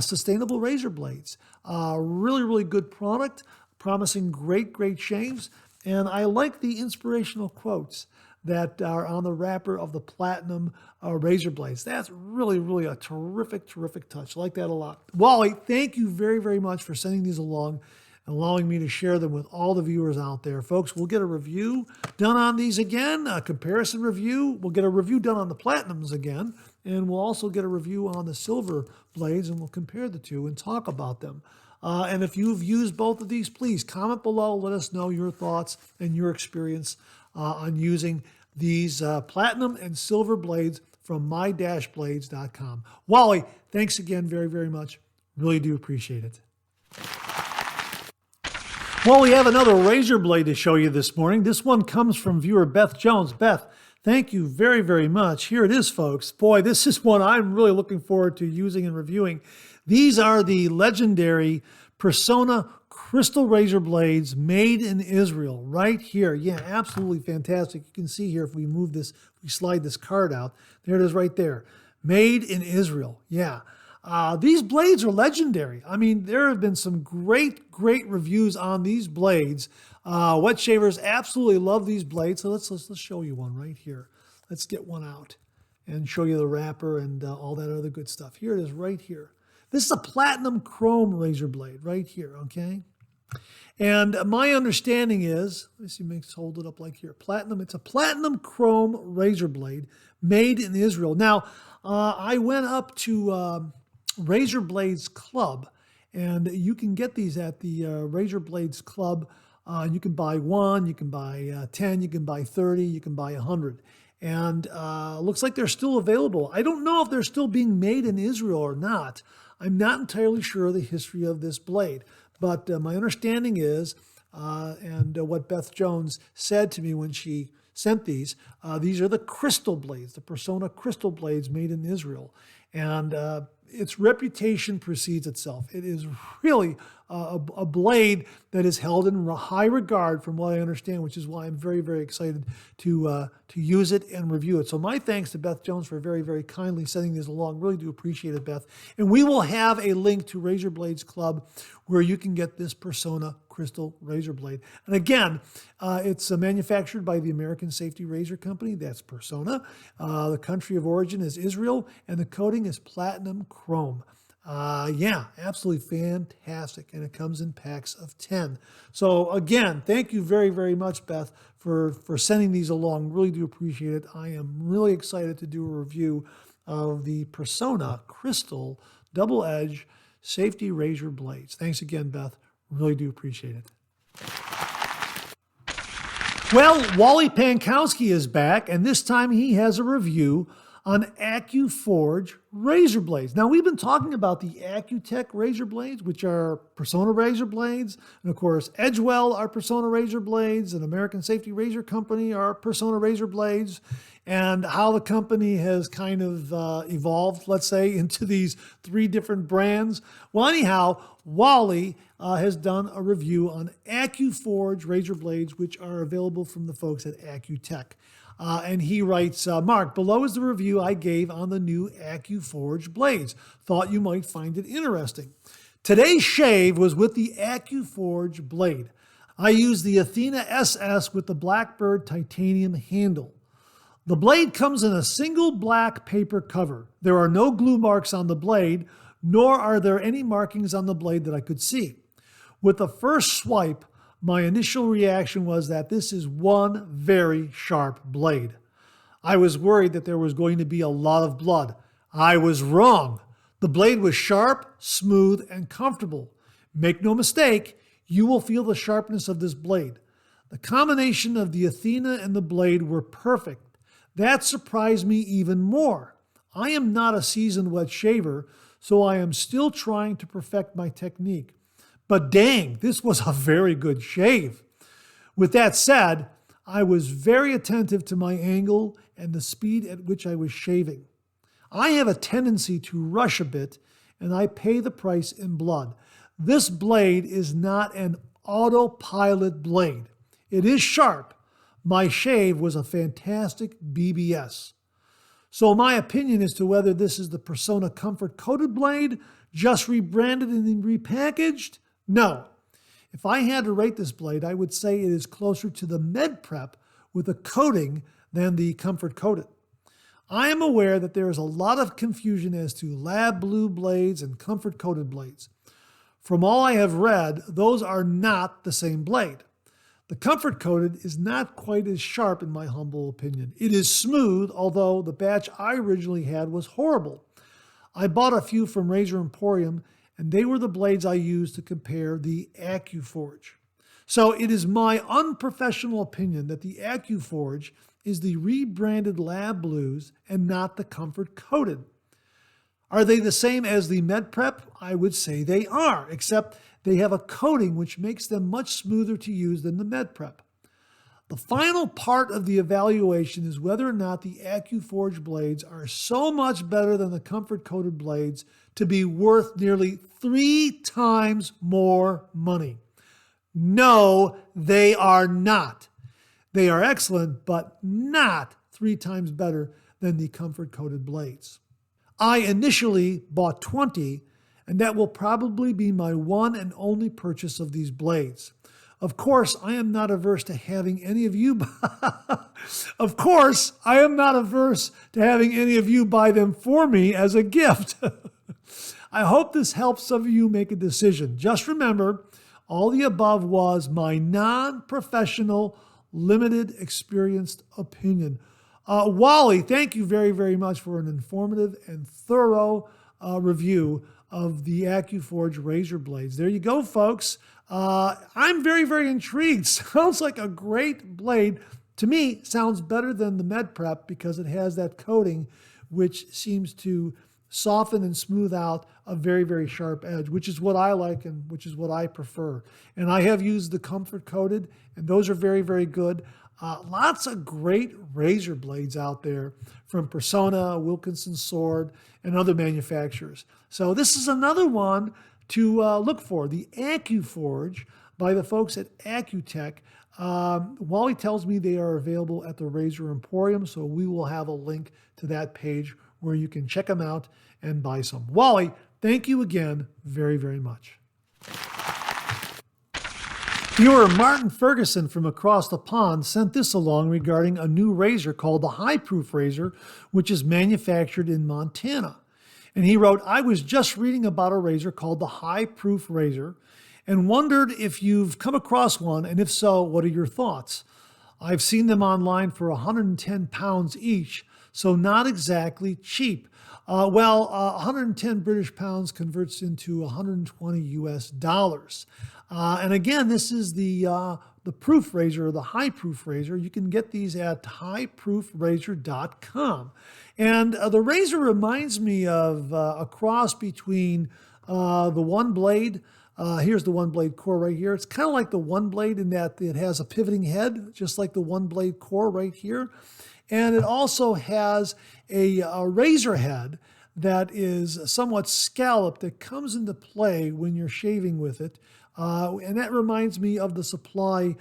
sustainable razor blades. Really, really good product promising great shaves. And I like the inspirational quotes that are on the wrapper of the Platinum razor blades. That's really a terrific touch. I like that a lot. Wally, thank you very much for sending these along and allowing me to share them with all the viewers out there. Folks, we'll get a review done on these again, a comparison review. We'll get a review done on the Platinums again, and we'll also get a review on the silver blades, and we'll compare the two and talk about them. And if you've used both of these, please comment below. Let us know your thoughts and your experience on using these platinum and silver blades from my-blades.com. Wally, thanks again very much. Really do appreciate it. Well, we have another razor blade to show you this morning. This one comes from viewer Beth Jones. Beth, thank you very much. Here it is, folks. Boy, this is one I'm really looking forward to using and reviewing. These are the legendary Personna crystal razor blades made in Israel right here. Yeah, absolutely fantastic. You can see here if we move this, we slide this card out. There it is right there. Made in Israel. Yeah. These blades are legendary. I mean, there have been some great reviews on these blades. Wet shavers absolutely love these blades. So let's show you one right here. Let's get one out and show you the wrapper and all that other good stuff. Here it is right here. This is a platinum chrome razor blade right here, okay? And my understanding is, let me see, let's hold it up like here. Platinum, it's a platinum chrome razor blade made in Israel. Now, I went up to Razor Blades Club, and you can get these at the Razor Blades Club. You can buy one, you can buy 10, you can buy 30, you can buy 100. And looks like they're still available. I don't know if they're still being made in Israel or not. I'm not entirely sure of the history of this blade, but my understanding is, and what Beth Jones said to me when she sent these are the crystal blades, the Personna crystal blades made in Israel. And its reputation precedes itself. It is really a blade that is held in high regard from what I understand, which is why I'm very excited to use it and review it. So my thanks to Beth Jones for very kindly sending these along. Really do appreciate it, Beth. And we will have a link to Razor Blades Club where you can get this Personna crystal razor blade. And again, it's manufactured by the American Safety Razor Company. That's Personna. The country of origin is Israel, and the coating is platinum chrome. Yeah, absolutely fantastic. And it comes in packs of 10. So again, thank you very much, Beth, for sending these along. Really do appreciate it. I am really excited to do a review of the Personna crystal double edge safety razor blades. Thanks again, Beth. Really do appreciate it. Well, Wally Pankowski is back, and this time he has a review on Accuforge razor blades. Now, we've been talking about the Accutech razor blades, which are Personna razor blades, and of course, Edgewell are Personna razor blades, and American Safety Razor Company are Personna razor blades, and how the company has kind of evolved, let's say, into these three different brands. Well, anyhow, Wally has done a review on Accuforge razor blades, which are available from the folks at Accutech. And he writes, Mark, below is the review I gave on the new Accuforge blades. Thought you might find it interesting. Today's shave was with the Accuforge blade. I used the Athena SS with the Blackbird titanium handle. The blade comes in a single black paper cover. There are no glue marks on the blade, nor are there any markings on the blade that I could see. With the first swipe, my initial reaction was that this is one very sharp blade. I was worried that there was going to be a lot of blood. I was wrong. The blade was sharp, smooth, and comfortable. Make no mistake, you will feel the sharpness of this blade. The combination of the Athena and the blade were perfect. That surprised me even more. I am not a seasoned wet shaver, so I am still trying to perfect my technique. But dang, this was a very good shave. With that said, I was very attentive to my angle and the speed at which I was shaving. I have a tendency to rush a bit, and I pay the price in blood. This blade is not an autopilot blade. It is sharp. My shave was a fantastic BBS. So my opinion as to whether this is the Personna Comfort Coated blade, just rebranded and repackaged, no. If I had to rate this blade, I would say it is closer to the Med Prep with a coating than the Comfort Coated. I am aware that there is a lot of confusion as to lab blue blades and comfort coated blades. From all I have read, those are not the same blade. The comfort coated is not quite as sharp in my humble opinion. It is smooth, although the batch I originally had was horrible. I bought a few from Razor Emporium, and they were the blades I used to compare the Accuforge. So it is my unprofessional opinion that the Accuforge is the rebranded Lab Blues and not the Comfort Coated. Are they the same as the Med Prep? I would say they are, except they have a coating which makes them much smoother to use than the Med Prep. The final part of the evaluation is whether or not the Accuforge blades are so much better than the Comfort Coated blades to be worth nearly 3 times more money. No, they are not. They are excellent, but not 3 times better than the Comfort Coated blades. I initially bought 20, and that will probably be my one and only purchase of these blades. Of course, I am not averse to having any of you buy them for me as a gift. I hope this helps some of you make a decision. Just remember, all the above was my non-professional, limited, experienced opinion. Wally, thank you very, very much for an informative and thorough review of the Accuforge razor blades. There you go, folks. I'm very, very intrigued. Sounds like a great blade. To me, sounds better than the Med Prep because it has that coating which seems to soften and smooth out a very, very sharp edge, which is what I like and which is what I prefer. And I have used the Comfort Coated, and those are very, very good. Lots of great razor blades out there from Personna, Wilkinson Sword, and other manufacturers. So this is another one to look for, the Accuforge by the folks at Accutech. Wally tells me they are available at the Razor Emporium, so we will have a link to that page where you can check them out and buy some. Wally, thank you again very, very much. Viewer Martin Ferguson from across the pond sent this along regarding a new razor called the HighProof Razor, which is manufactured in Montana. And he wrote, I was just reading about a razor called the HighProof Razor and wondered if you've come across one, and if so, what are your thoughts? I've seen them online for 110 pounds each, so not exactly cheap. 110 British pounds converts into 120 US dollars. And again, this is the proof razor, or the HighProof Razor. You can get these at highproofrazor.com. And the razor reminds me of a cross between the One Blade. Here's the One Blade core right here. It's kind of like the One Blade in that it has a pivoting head, just like the One Blade core right here. And it also has a razor head that is somewhat scalloped that comes into play when you're shaving with it. And that reminds me of the Supply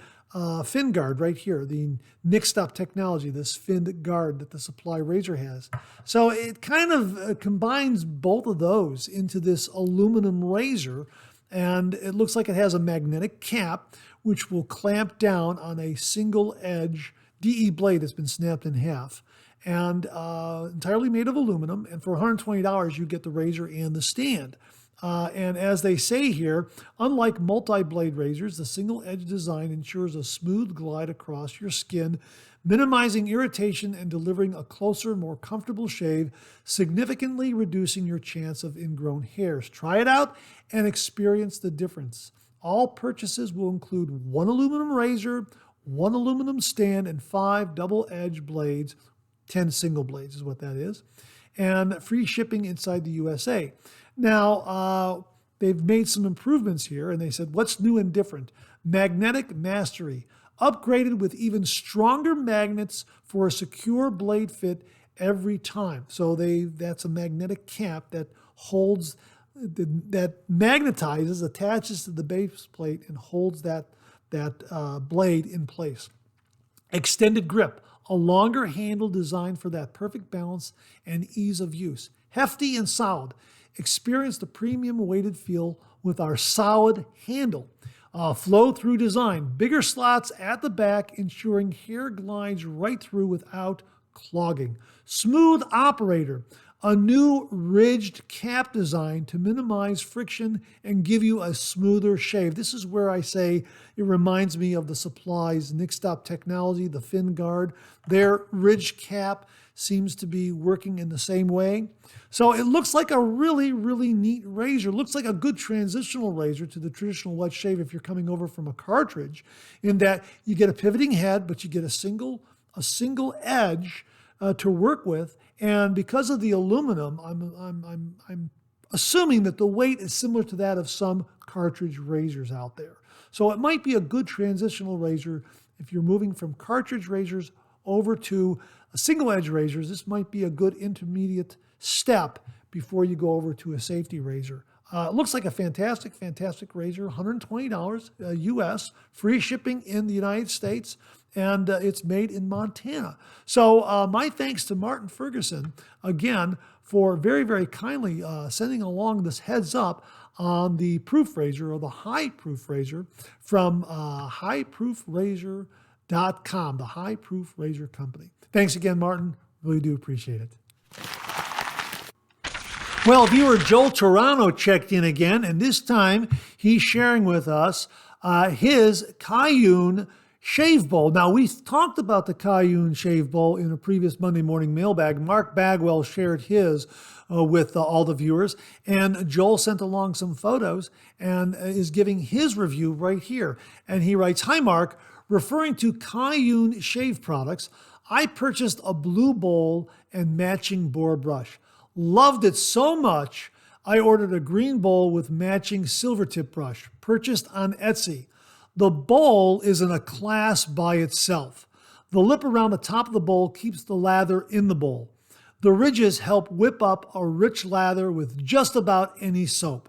fin guard right here, the Kickstart technology, this finned guard that the Supply razor has. So it kind of combines both of those into this aluminum razor, and it looks like it has a magnetic cap which will clamp down on a single edge DE blade that's been snapped in half, and entirely made of aluminum. And for $120, you get the razor and the stand. And as they say here, unlike multi-blade razors, the single-edge design ensures a smooth glide across your skin, minimizing irritation and delivering a closer, more comfortable shave, significantly reducing your chance of ingrown hairs. Try it out and experience the difference. All purchases will include one aluminum razor, one aluminum stand, and 5 double-edged blades, 10 single blades is what that is, and free shipping inside the USA. Now, they've made some improvements here, and they said, what's new and different? Magnetic mastery, upgraded with even stronger magnets for a secure blade fit every time. So that's a magnetic cap that holds, that magnetizes, attaches to the base plate and holds that blade in place. Extended grip, a longer handle designed for that perfect balance and ease of use. Hefty and solid. Experience the premium weighted feel with our solid handle. Flow-through design, bigger slots at the back, ensuring hair glides right through without clogging. Smooth operator, a new ridged cap design to minimize friction and give you a smoother shave. This is where I say it reminds me of the Supplies Kickstart technology, the fin guard. Their ridged cap seems to be working in the same way. So it looks like a really, really neat razor. Looks like a good transitional razor to the traditional wet shave if you're coming over from a cartridge, in that you get a pivoting head, but you get a single edge to work with. And because of the aluminum, I'm assuming that the weight is similar to that of some cartridge razors out there. So it might be a good transitional razor if you're moving from cartridge razors over to a single edge razors. This might be a good intermediate step before you go over to a safety razor. It looks like a fantastic razor, $120 US, free shipping in the United States, and it's made in Montana. So my thanks to Martin Ferguson, again, for very, very kindly sending along this heads up on the proof razor, or the HighProof Razor, from HighProofRazor.com, the HighProof Razor Company. Thanks again, Martin. Really do appreciate it. Well, viewer Joel Toronto checked in again, and this time he's sharing with us his Cayuen shave bowl. Now, we talked about the Cayuen shave bowl in a previous Monday morning mailbag. Mark Bagwell shared his with all the viewers, and Joel sent along some photos and is giving his review right here. And he writes, "Hi, Mark. Referring to Cayuen shave products, I purchased a blue bowl and matching boar brush. Loved it so much, I ordered a green bowl with matching silver tip brush, purchased on Etsy. The bowl is in a class by itself. The lip around the top of the bowl keeps the lather in the bowl. The ridges help whip up a rich lather with just about any soap.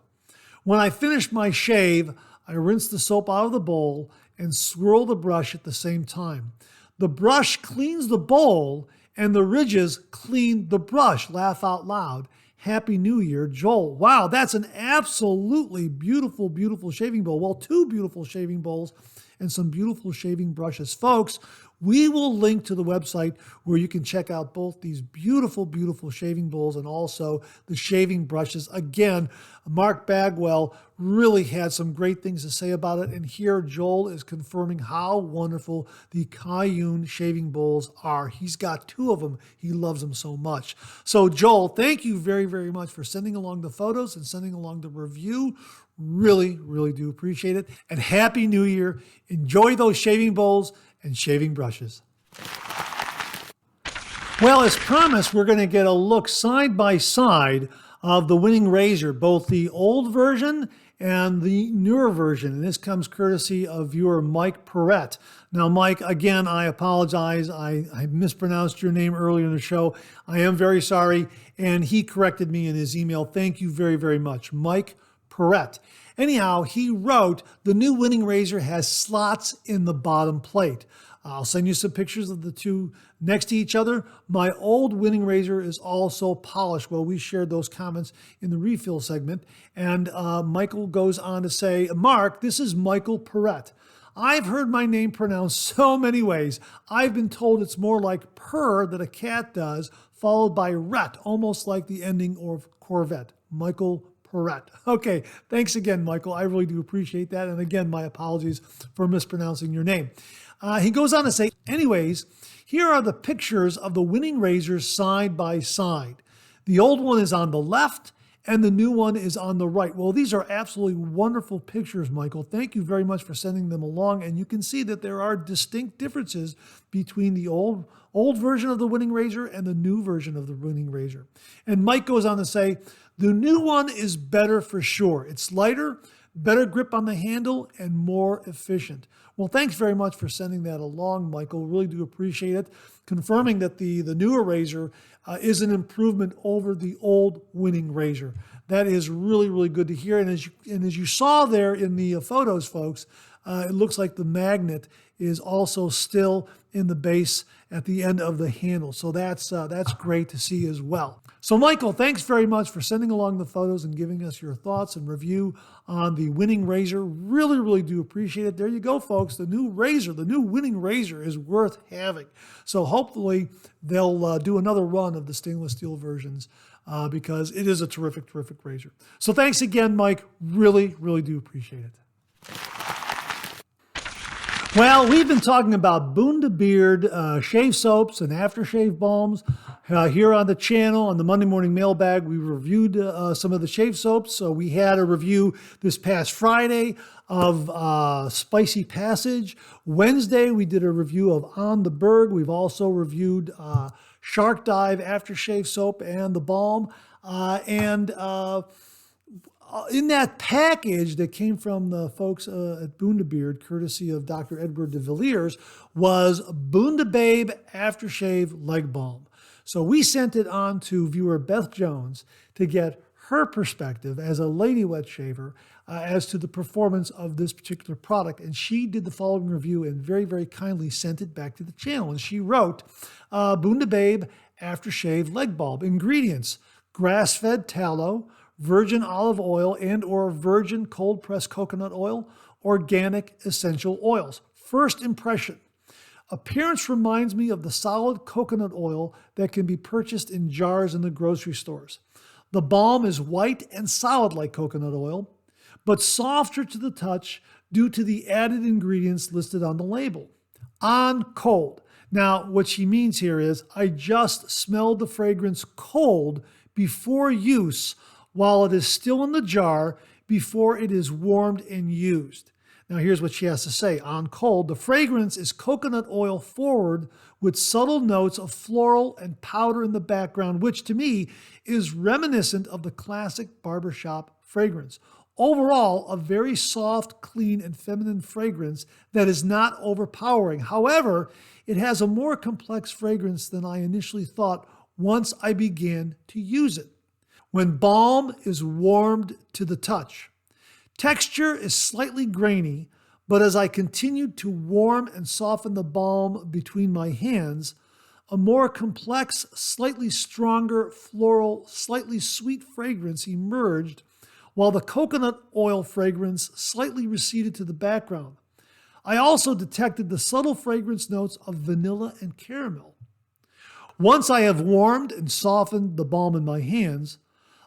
When I finish my shave, I rinse the soap out of the bowl and swirl the brush at the same time. The brush cleans the bowl and the ridges clean the brush. Laugh out loud. Happy New Year, Joel." Wow, that's an absolutely beautiful, beautiful shaving bowl. Well, two beautiful shaving bowls and some beautiful shaving brushes. Folks, we will link to the website where you can check out both these beautiful, beautiful shaving bowls and also the shaving brushes. Again, Mark Bagwell really had some great things to say about it. And here Joel is confirming how wonderful the Cayuen shaving bowls are. He's got two of them. He loves them so much. So Joel, thank you very, very much for sending along the photos and sending along the review. Really, really do appreciate it. And Happy New Year. Enjoy those shaving bowls and shaving brushes. Well, as promised, we're going to get a look side by side of the winning razor, both the old version and the newer version. And this comes courtesy of viewer Mike Perrette. Now, Mike, again, I apologize. I mispronounced your name earlier in the show. I am very sorry. And he corrected me in his email. Thank you very, very much, Mike Perrette. Anyhow, he wrote, "The new winning razor has slots in the bottom plate. I'll send you some pictures of the two next to each other. My old winning razor is also polished." Well, we shared those comments in the refill segment. And Michael goes on to say, "Mark, this is Michael Perrette. I've heard my name pronounced so many ways. I've been told it's more like purr that a cat does, followed by ret, almost like the ending of Corvette. Michael Perrette." Okay, thanks again, Michael. I really do appreciate that. And again, my apologies for mispronouncing your name. He goes on to say, "Anyways, here are the pictures of the winning razors side by side. The old one is on the left and the new one is on the right." Well, these are absolutely wonderful pictures, Michael. Thank you very much for sending them along. And you can see that there are distinct differences between the old version of the winning razor and the new version of the winning razor. And Mike goes on to say, "The new one is better for sure. It's lighter, better grip on the handle, and more efficient." Well, thanks very much for sending that along, Michael. Really do appreciate it. Confirming that the newer razor is an improvement over the old winning razor. That is really, really good to hear. And as you saw there in the photos, folks, it looks like the magnet is also still in the base at the end of the handle. So that's great to see as well. So Michael, thanks very much for sending along the photos and giving us your thoughts and review on the winning razor. Really, really do appreciate it. There you go, folks. The new razor, the new winning razor is worth having. So hopefully they'll do another run of the stainless steel versions because it is a terrific, terrific razor. So thanks again, Mike. Really, really do appreciate it. Well, we've been talking about Bundubabe shave soaps and aftershave balms here on the channel. On the Monday Morning Mailbag, we reviewed some of the shave soaps. So we had a review this past Friday of Spicy Passage. Wednesday, we did a review of On the Berg. We've also reviewed Shark Dive aftershave soap and the balm. In that package that came from the folks at Bundubabe, courtesy of Dr. Edward de Villiers, was Bundubabe Aftershave Leg Balm. So we sent it on to viewer Beth Jones to get her perspective as a lady wet shaver as to the performance of this particular product. And she did the following review and very, very kindly sent it back to the channel. And she wrote, Bundubabe Aftershave Leg Balm. Ingredients: grass-fed tallow, virgin olive oil and or virgin cold-pressed coconut oil, organic essential oils. First impression: appearance reminds me of the solid coconut oil that can be purchased in jars in the grocery stores. The balm is white and solid like coconut oil, but softer to the touch due to the added ingredients listed on the label. On cold. Now, what she means here is, I just smelled the fragrance cold before use, while it is still in the jar before it is warmed and used. Now here's what she has to say. On cold, the fragrance is coconut oil forward with subtle notes of floral and powder in the background, which to me is reminiscent of the classic barbershop fragrance. Overall, a very soft, clean, and feminine fragrance that is not overpowering. However, it has a more complex fragrance than I initially thought once I began to use it. When balm is warmed to the touch, texture is slightly grainy, but as I continued to warm and soften the balm between my hands, a more complex, slightly stronger, floral, slightly sweet fragrance emerged, while the coconut oil fragrance slightly receded to the background. I also detected the subtle fragrance notes of vanilla and caramel. Once I have warmed and softened the balm in my hands,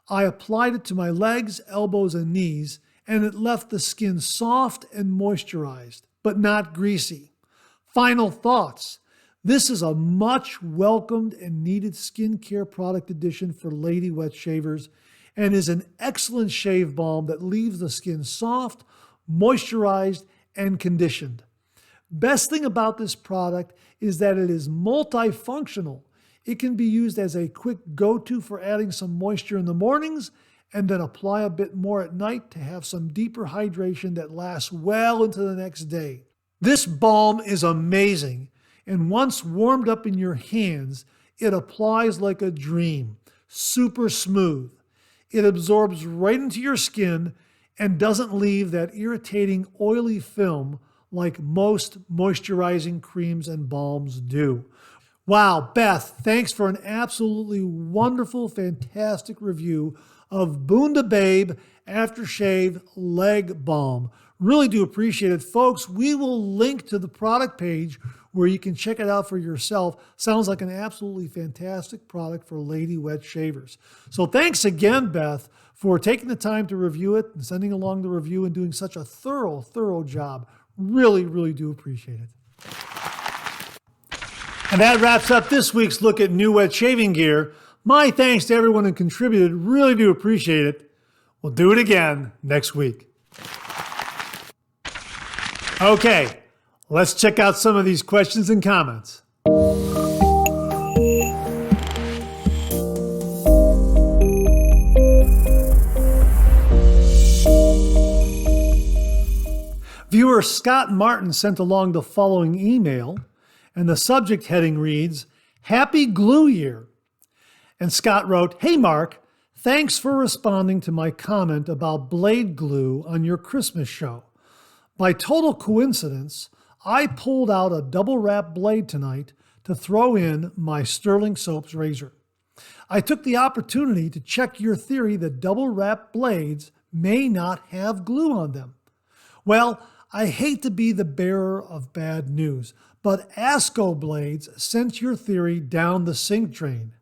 I applied it to my legs, elbows, and knees, and it left the skin soft and moisturized, but not greasy. Final thoughts. This is a much welcomed and needed skincare product addition for lady wet shavers and is an excellent shave balm that leaves the skin soft, moisturized, and conditioned. Best thing about this product is that it is multifunctional. It can be used as a quick go-to for adding some moisture in the mornings and then apply a bit more at night to have some deeper hydration that lasts well into the next day. This balm is amazing, and once warmed up in your hands, it applies like a dream, super smooth. It absorbs right into your skin and doesn't leave that irritating oily film like most moisturizing creams and balms do. Wow, Beth, thanks for an absolutely wonderful, fantastic review of Bundubabe Aftershave Leg Balm. Really do appreciate it. Folks, we will link to the product page where you can check it out for yourself. Sounds like an absolutely fantastic product for lady wet shavers. So thanks again, Beth, for taking the time to review it and sending along the review and doing such a thorough job. Really, really do appreciate it. And that wraps up this week's look at new wet shaving gear. My thanks to everyone who contributed. Really do appreciate it. We'll do it again next week. Okay, let's check out some of these questions and comments. Viewer Scott Martin sent along the following email, and the subject heading reads, Happy Glue Year. And Scott wrote, Hey Mark, thanks for responding to my comment about blade glue on your Christmas show. By total coincidence, I pulled out a double wrap blade tonight to throw in my Sterling Soaps razor. I took the opportunity to check your theory that double wrap blades may not have glue on them. Well, I hate to be the bearer of bad news, but Asco blades sent your theory down the sink drain.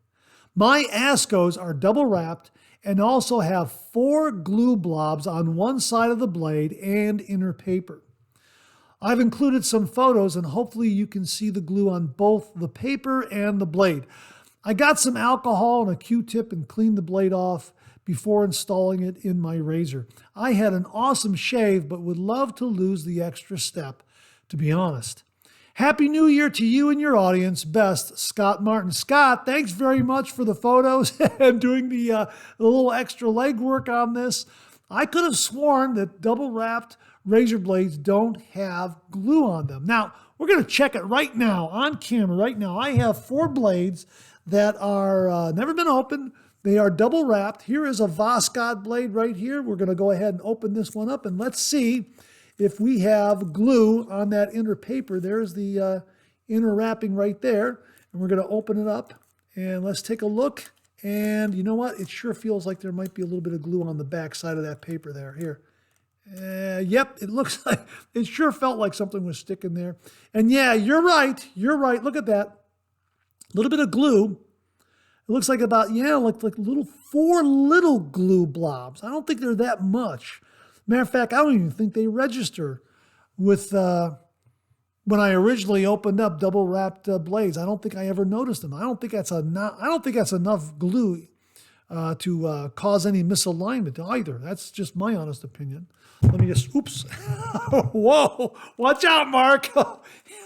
My Ascos are double wrapped and also have 4 glue blobs on one side of the blade and inner paper. I've included some photos and hopefully you can see the glue on both the paper and the blade. I got some alcohol and a Q-tip and cleaned the blade off before installing it in my razor. I had an awesome shave, but would love to lose the extra step, to be honest. Happy New Year to you and your audience. Best, Scott Martin. Scott, thanks very much for the photos and doing the little extra legwork on this. I could have sworn that double wrapped razor blades don't have glue on them. Now, we're going to check it right now on camera right now. I have 4 blades that are never been opened. They are double wrapped. Here is a Voskhod blade right here. We're going to go ahead and open this one up and let's see if we have glue on that inner paper. There's the inner wrapping right there. And we're going to open it up and let's take a look. And you know what? It sure feels like there might be a little bit of glue on the back side of that paper there. Here. Yep, it looks like, it sure felt like something was sticking there. And yeah, you're right. You're right. Look at that. A little bit of glue. It looks like about, like little 4 little glue blobs. I don't think they're that much. Matter of fact, I don't even think they register with when I originally opened up double wrapped blades. I don't think I ever noticed them. I don't think that's enough glue to cause any misalignment either. That's just my honest opinion. Let me just, oops. Whoa, watch out, Mark.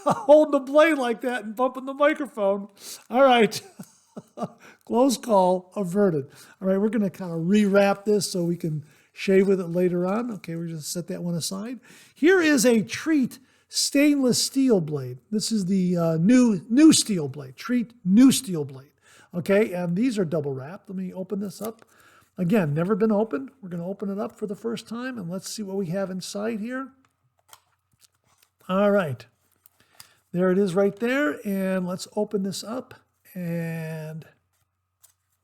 Holding the blade like that and bumping the microphone. All right. Close call averted. All right, we're going to kind of rewrap this so we can shave with it later on. Okay, we're just set that one aside. Here is a Treat stainless steel blade. This is the new steel blade. Treat new steel blade. Okay, and these are double wrapped. Let me open this up. Again, never been opened. We're going to open it up for the first time, and let's see what we have inside here. All right. There it is right there, and let's open this up, and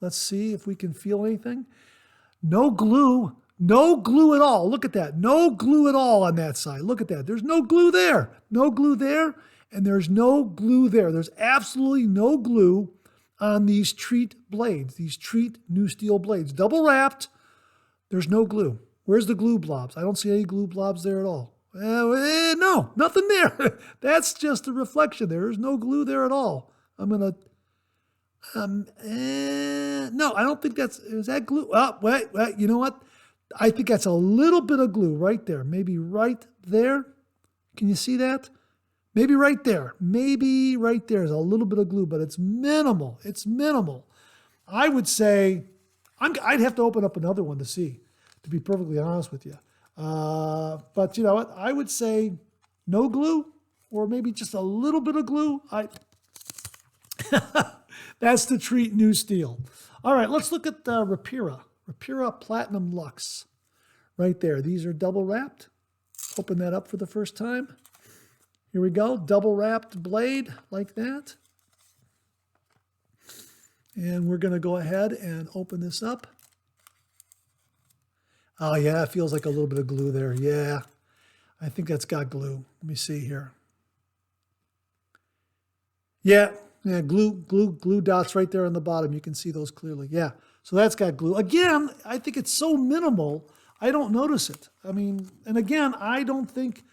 let's see if we can feel anything. No glue. No glue at all. Look at that. No glue at all on that side. Look at that. There's no glue there. No glue there, and there's no glue there. There's absolutely no glue on these Treat blades, these Treat new steel blades. Double wrapped, there's no glue. Where's the glue blobs? I don't see any glue blobs there at all. No, nothing there. That's just a reflection. There is no glue there at all. I'm going to, no, I don't think is that glue? Oh, wait, you know what? I think that's a little bit of glue right there. Maybe right there. Can you see that? Maybe right there. Maybe right there is a little bit of glue, but it's minimal. It's minimal. I would say, I'd have to open up another one to see, to be perfectly honest with you. But you know what? I would say no glue, or maybe just a little bit of glue. That's the Treat new steel. All right, let's look at Rapira. Rapira Platinum Luxe. Right there. These are double wrapped. Open that up for the first time. Here we go, double wrapped blade like that. And we're going to go ahead and open this up. Oh yeah, it feels like a little bit of glue there. Yeah, I think that's got glue. Let me see here. Yeah, glue dots right there on the bottom. You can see those clearly. Yeah, so that's got glue. Again, I think it's so minimal, I don't notice it. I mean, and again, I don't think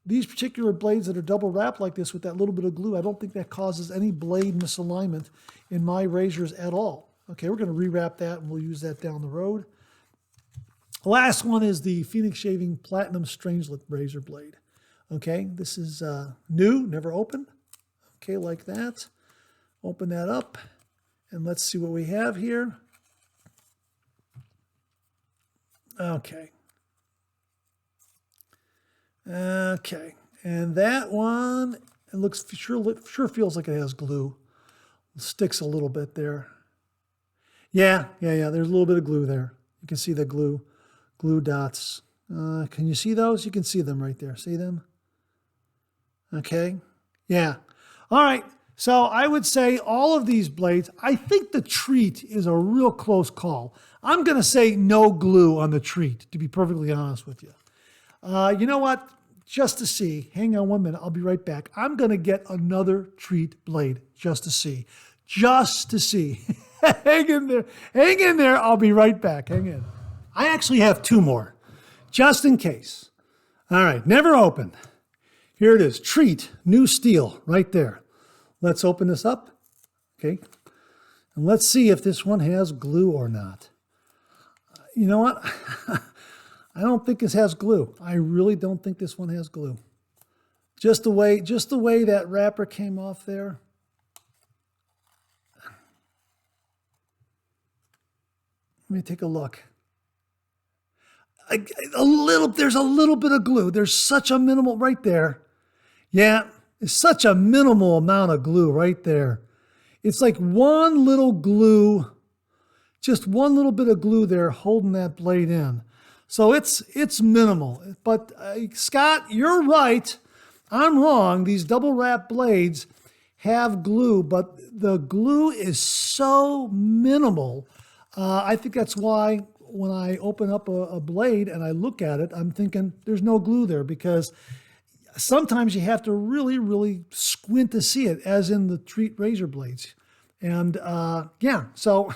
these particular blades that are double wrapped like this with that little bit of glue, I don't think that causes any blade misalignment in my razors at all. Okay, we're going to rewrap that and we'll use that down the road. The last one is the Phoenix Shaving Platinum Strangelet razor blade. Okay, this is new, never opened. Okay, like that. Open that up and let's see what we have here. Okay. Okay, and that one, it looks sure feels like it has glue. It sticks a little bit there. Yeah. There's a little bit of glue there. You can see the glue dots Can you see those? You can see them right there. See them? Okay. Yeah. All right. So I would say all of these blades, I think the treat is a real close call. I'm going to say no glue on the treat, to be perfectly honest with you. You know what? Just to see, hang on 1 minute, I'll be right back. I'm going to get another treat blade just to see. Just to see. Hang in there. Hang in there. I'll be right back. Hang in. I actually have 2 more, just in case. All right, never opened. Here it is, treat, new steel, right there. Let's open this up, okay? And let's see if this one has glue or not. You know what? I don't think this has glue. I really don't think this one has glue. Just the way that wrapper came off there. Let me take a look. There's a little bit of glue. There's such a minimal right there. Yeah, it's such a minimal amount of glue right there. It's like one little glue, just one little bit of glue there holding that blade in. So it's minimal. But Scott, you're right. I'm wrong. These double wrap blades have glue, but the glue is so minimal. I think that's why when I open up a blade and I look at it, I'm thinking there's no glue there, because sometimes you have to really, really squint to see it, as in the treat razor blades. And yeah, so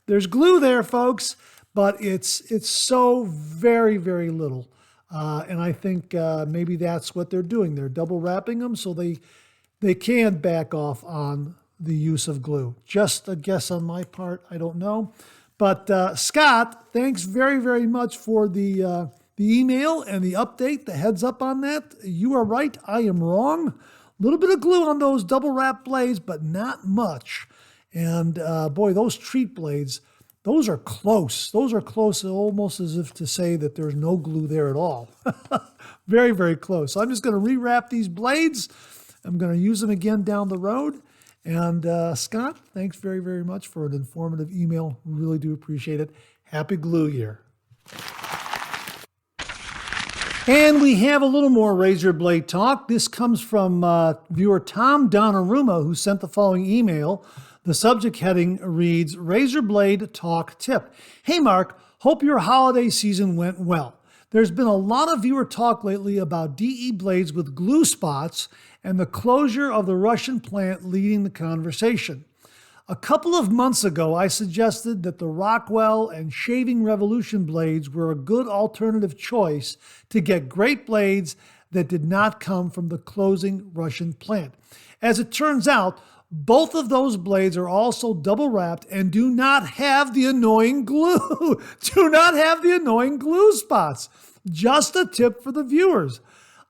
there's glue there, folks, but it's so very, very little. And I think maybe that's what they're doing. They're double wrapping them so they can back off on the use of glue. Just a guess on my part. I don't know. But Scott, thanks very, very much for the email and the update, the heads up on that. You are right. I am wrong. A little bit of glue on those double wrap blades, but not much. And boy, those treat blades, those are close. Those are close, almost as if to say that there's no glue there at all. Very, very close. So I'm just going to rewrap these blades. I'm going to use them again down the road. And Scott, thanks very, very much for an informative email. Really do appreciate it. Happy glue year. And we have a little more razor blade talk. This comes from viewer Tom Donnarumma, who sent the following email. The subject heading reads, Razor Blade Talk Tip. Hey, Mark, hope your holiday season went well. There's been a lot of viewer talk lately about DE blades with glue spots and the closure of the Russian plant leading the conversation. A couple of months ago, I suggested that the Rockwell and Shaving Revolution blades were a good alternative choice to get great blades that did not come from the closing Russian plant. As it turns out, both of those blades are also double wrapped and do not have the annoying glue. Do not have the annoying glue spots. Just a tip for the viewers.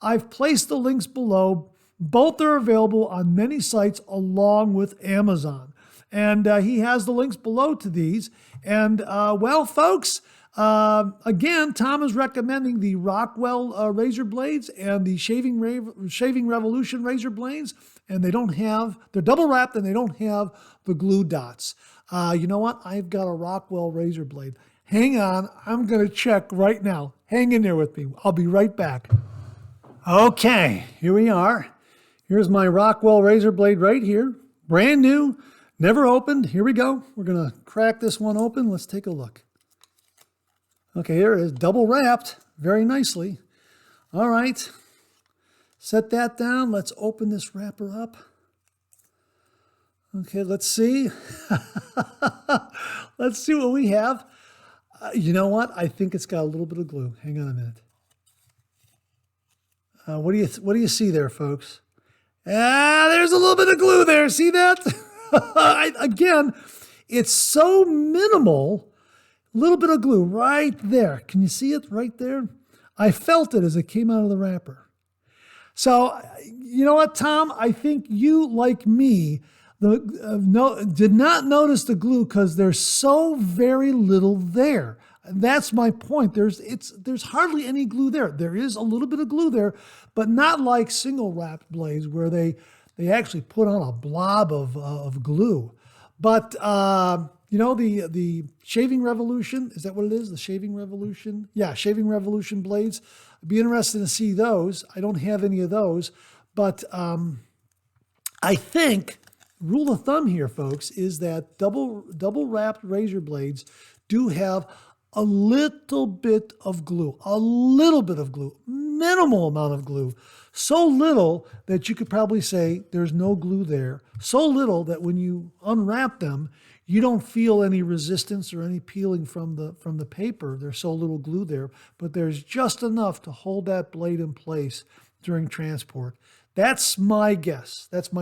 I've placed the links below. Both are available on many sites along with Amazon. And he has the links below to these. And well, folks, again, Tom is recommending the Rockwell razor blades and the Shaving Revolution razor blades. And they're double wrapped and they don't have the glue dots. You know what? I've got a Rockwell razor blade. Hang on, I'm going to check right now. Hang in there with me. I'll be right back. Okay, here we are. Here's my Rockwell razor blade right here. Brand new, never opened. Here we go. We're going to crack this one open. Let's take a look. Okay, here it is, double wrapped very nicely. All right. Set that down. Let's open this wrapper up. Okay, let's see. Let's see what we have. You know what? I think it's got a little bit of glue. Hang on a minute. What do you see there, folks? There's a little bit of glue there. See that? Again, it's so minimal. A little bit of glue right there. Can you see it right there? I felt it as it came out of the wrapper. So, you know what, Tom? I think you, like me, did not notice the glue because there's so very little there. That's my point. There's hardly any glue there. There is a little bit of glue there, but not like single wrapped blades where they actually put on a blob of glue. But You know, the Shaving Revolution, is that what it is? The Shaving Revolution? Yeah, Shaving Revolution blades. I'd be interested to see those. I don't have any of those, but I think rule of thumb here, folks, is that double wrapped razor blades do have a little bit of glue, minimal amount of glue. So little that you could probably say there's no glue there. So little that when you unwrap them, you don't feel any resistance or any peeling from the paper. There's so little glue there, but there's just enough to hold that blade in place during transport. That's my guess. That's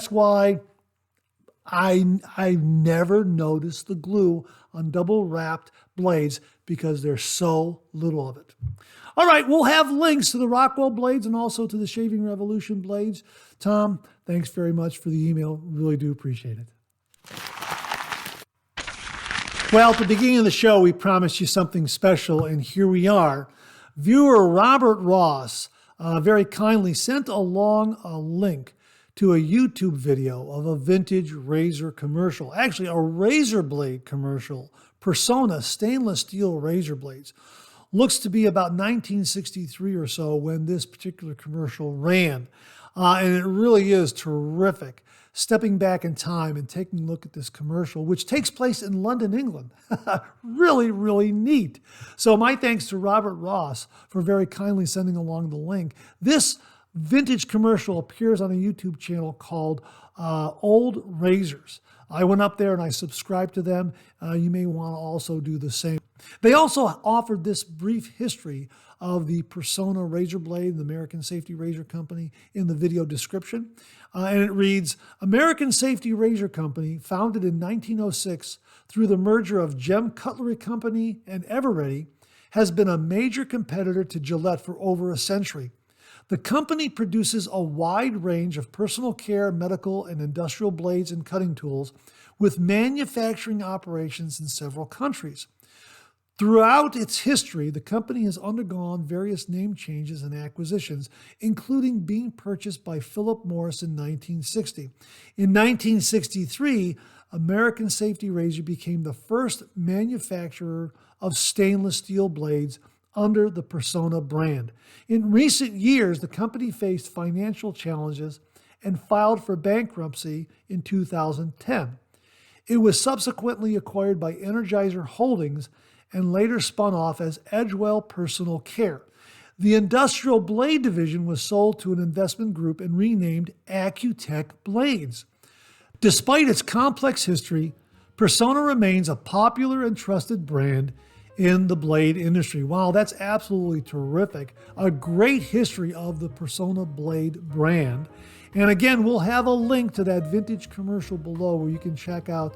why I never noticed the glue on double wrapped blades, because there's so little of it. All right, we'll have links to the Rockwell blades and also to the Shaving Revolution blades. Tom, thanks very much for the email. Really do appreciate it. Well, at the beginning of the show, we promised you something special, and here we are. Viewer Robert Ross very kindly sent along a link to a YouTube video of a vintage razor commercial, actually a razor blade commercial, Personna stainless steel razor blades. Looks to be about 1963 or so when this particular commercial ran. And it really is terrific. Stepping back in time and taking a look at this commercial, which takes place in London, England. Really, really neat. So my thanks to Robert Ross for very kindly sending along the link. This vintage commercial appears on a YouTube channel called Old Razors. I went up there and I subscribed to them. You may want to also do the same. They also offered this brief history of the Personna razor blade, the American Safety Razor Company, in the video description. And it reads, American Safety Razor Company, founded in 1906 through the merger of Gem Cutlery Company and Eveready, has been a major competitor to Gillette for over a century. The company produces a wide range of personal care, medical, and industrial blades and cutting tools with manufacturing operations in several countries. Throughout its history, the company has undergone various name changes and acquisitions, including being purchased by Philip Morris in 1960. In 1963, American Safety Razor became the first manufacturer of stainless steel blades under the Personna brand. In recent years, the company faced financial challenges and filed for bankruptcy in 2010. It was subsequently acquired by Energizer Holdings and later spun off as Edgewell Personal Care. The industrial blade division was sold to an investment group and renamed Accutech Blades. Despite its complex history, Personna remains a popular and trusted brand in the blade industry. Wow, that's absolutely terrific. A great history of the Personna blade brand. And again, we'll have a link to that vintage commercial below where you can check out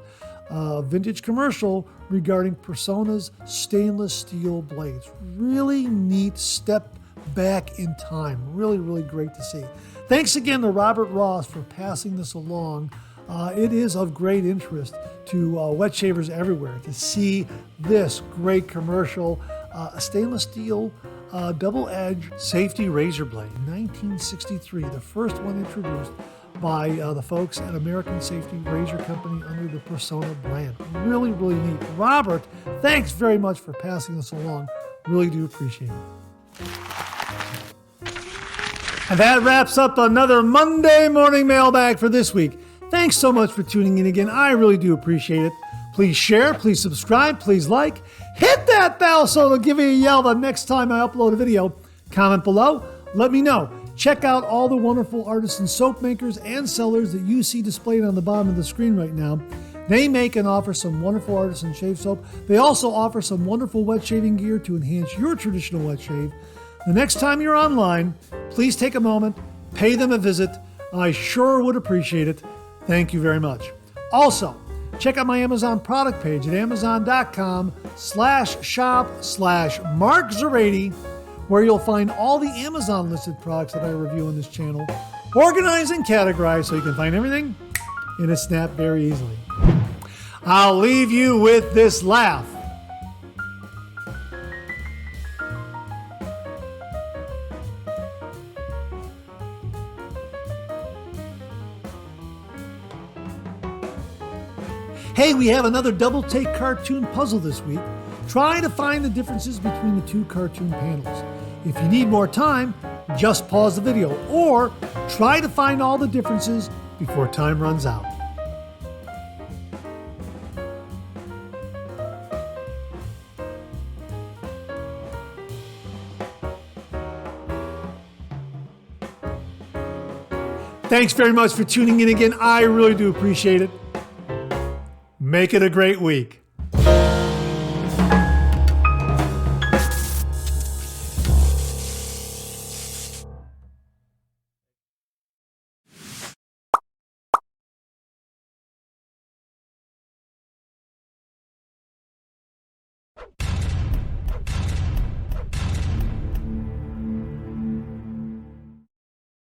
a vintage commercial regarding Persona's stainless steel blades. Really neat step back in time. Really, really great to see. Thanks again to Robert Ross for passing this along. It is of great interest to wet shavers everywhere to see this great commercial, a stainless steel double-edged safety razor blade, 1963, the first one introduced by the folks at American Safety Razor Company under the Personna brand. Really, really neat. Robert, thanks very much for passing this along. Really do appreciate it. And that wraps up another Monday morning mailbag for this week. Thanks so much for tuning in again. I really do appreciate it. Please share, please subscribe, please like. Hit that bell so it'll give you a yell the next time I upload a video. Comment below. Let me know. Check out all the wonderful artisan soap makers and sellers that you see displayed on the bottom of the screen right now. They make and offer some wonderful artisan shave soap. They also offer some wonderful wet shaving gear to enhance your traditional wet shave. The next time you're online, please take a moment, pay them a visit. I sure would appreciate it. Thank you very much. Also, check out my Amazon product page at amazon.com/shop/MarkZerati, where you'll find all the Amazon listed products that I review on this channel, organized and categorized so you can find everything in a snap very easily. I'll leave you with this laugh. Hey, we have another double take cartoon puzzle this week. Try to find the differences between the two cartoon panels. If you need more time, just pause the video or try to find all the differences before time runs out. Thanks very much for tuning in again. I really do appreciate it. Make it a great week.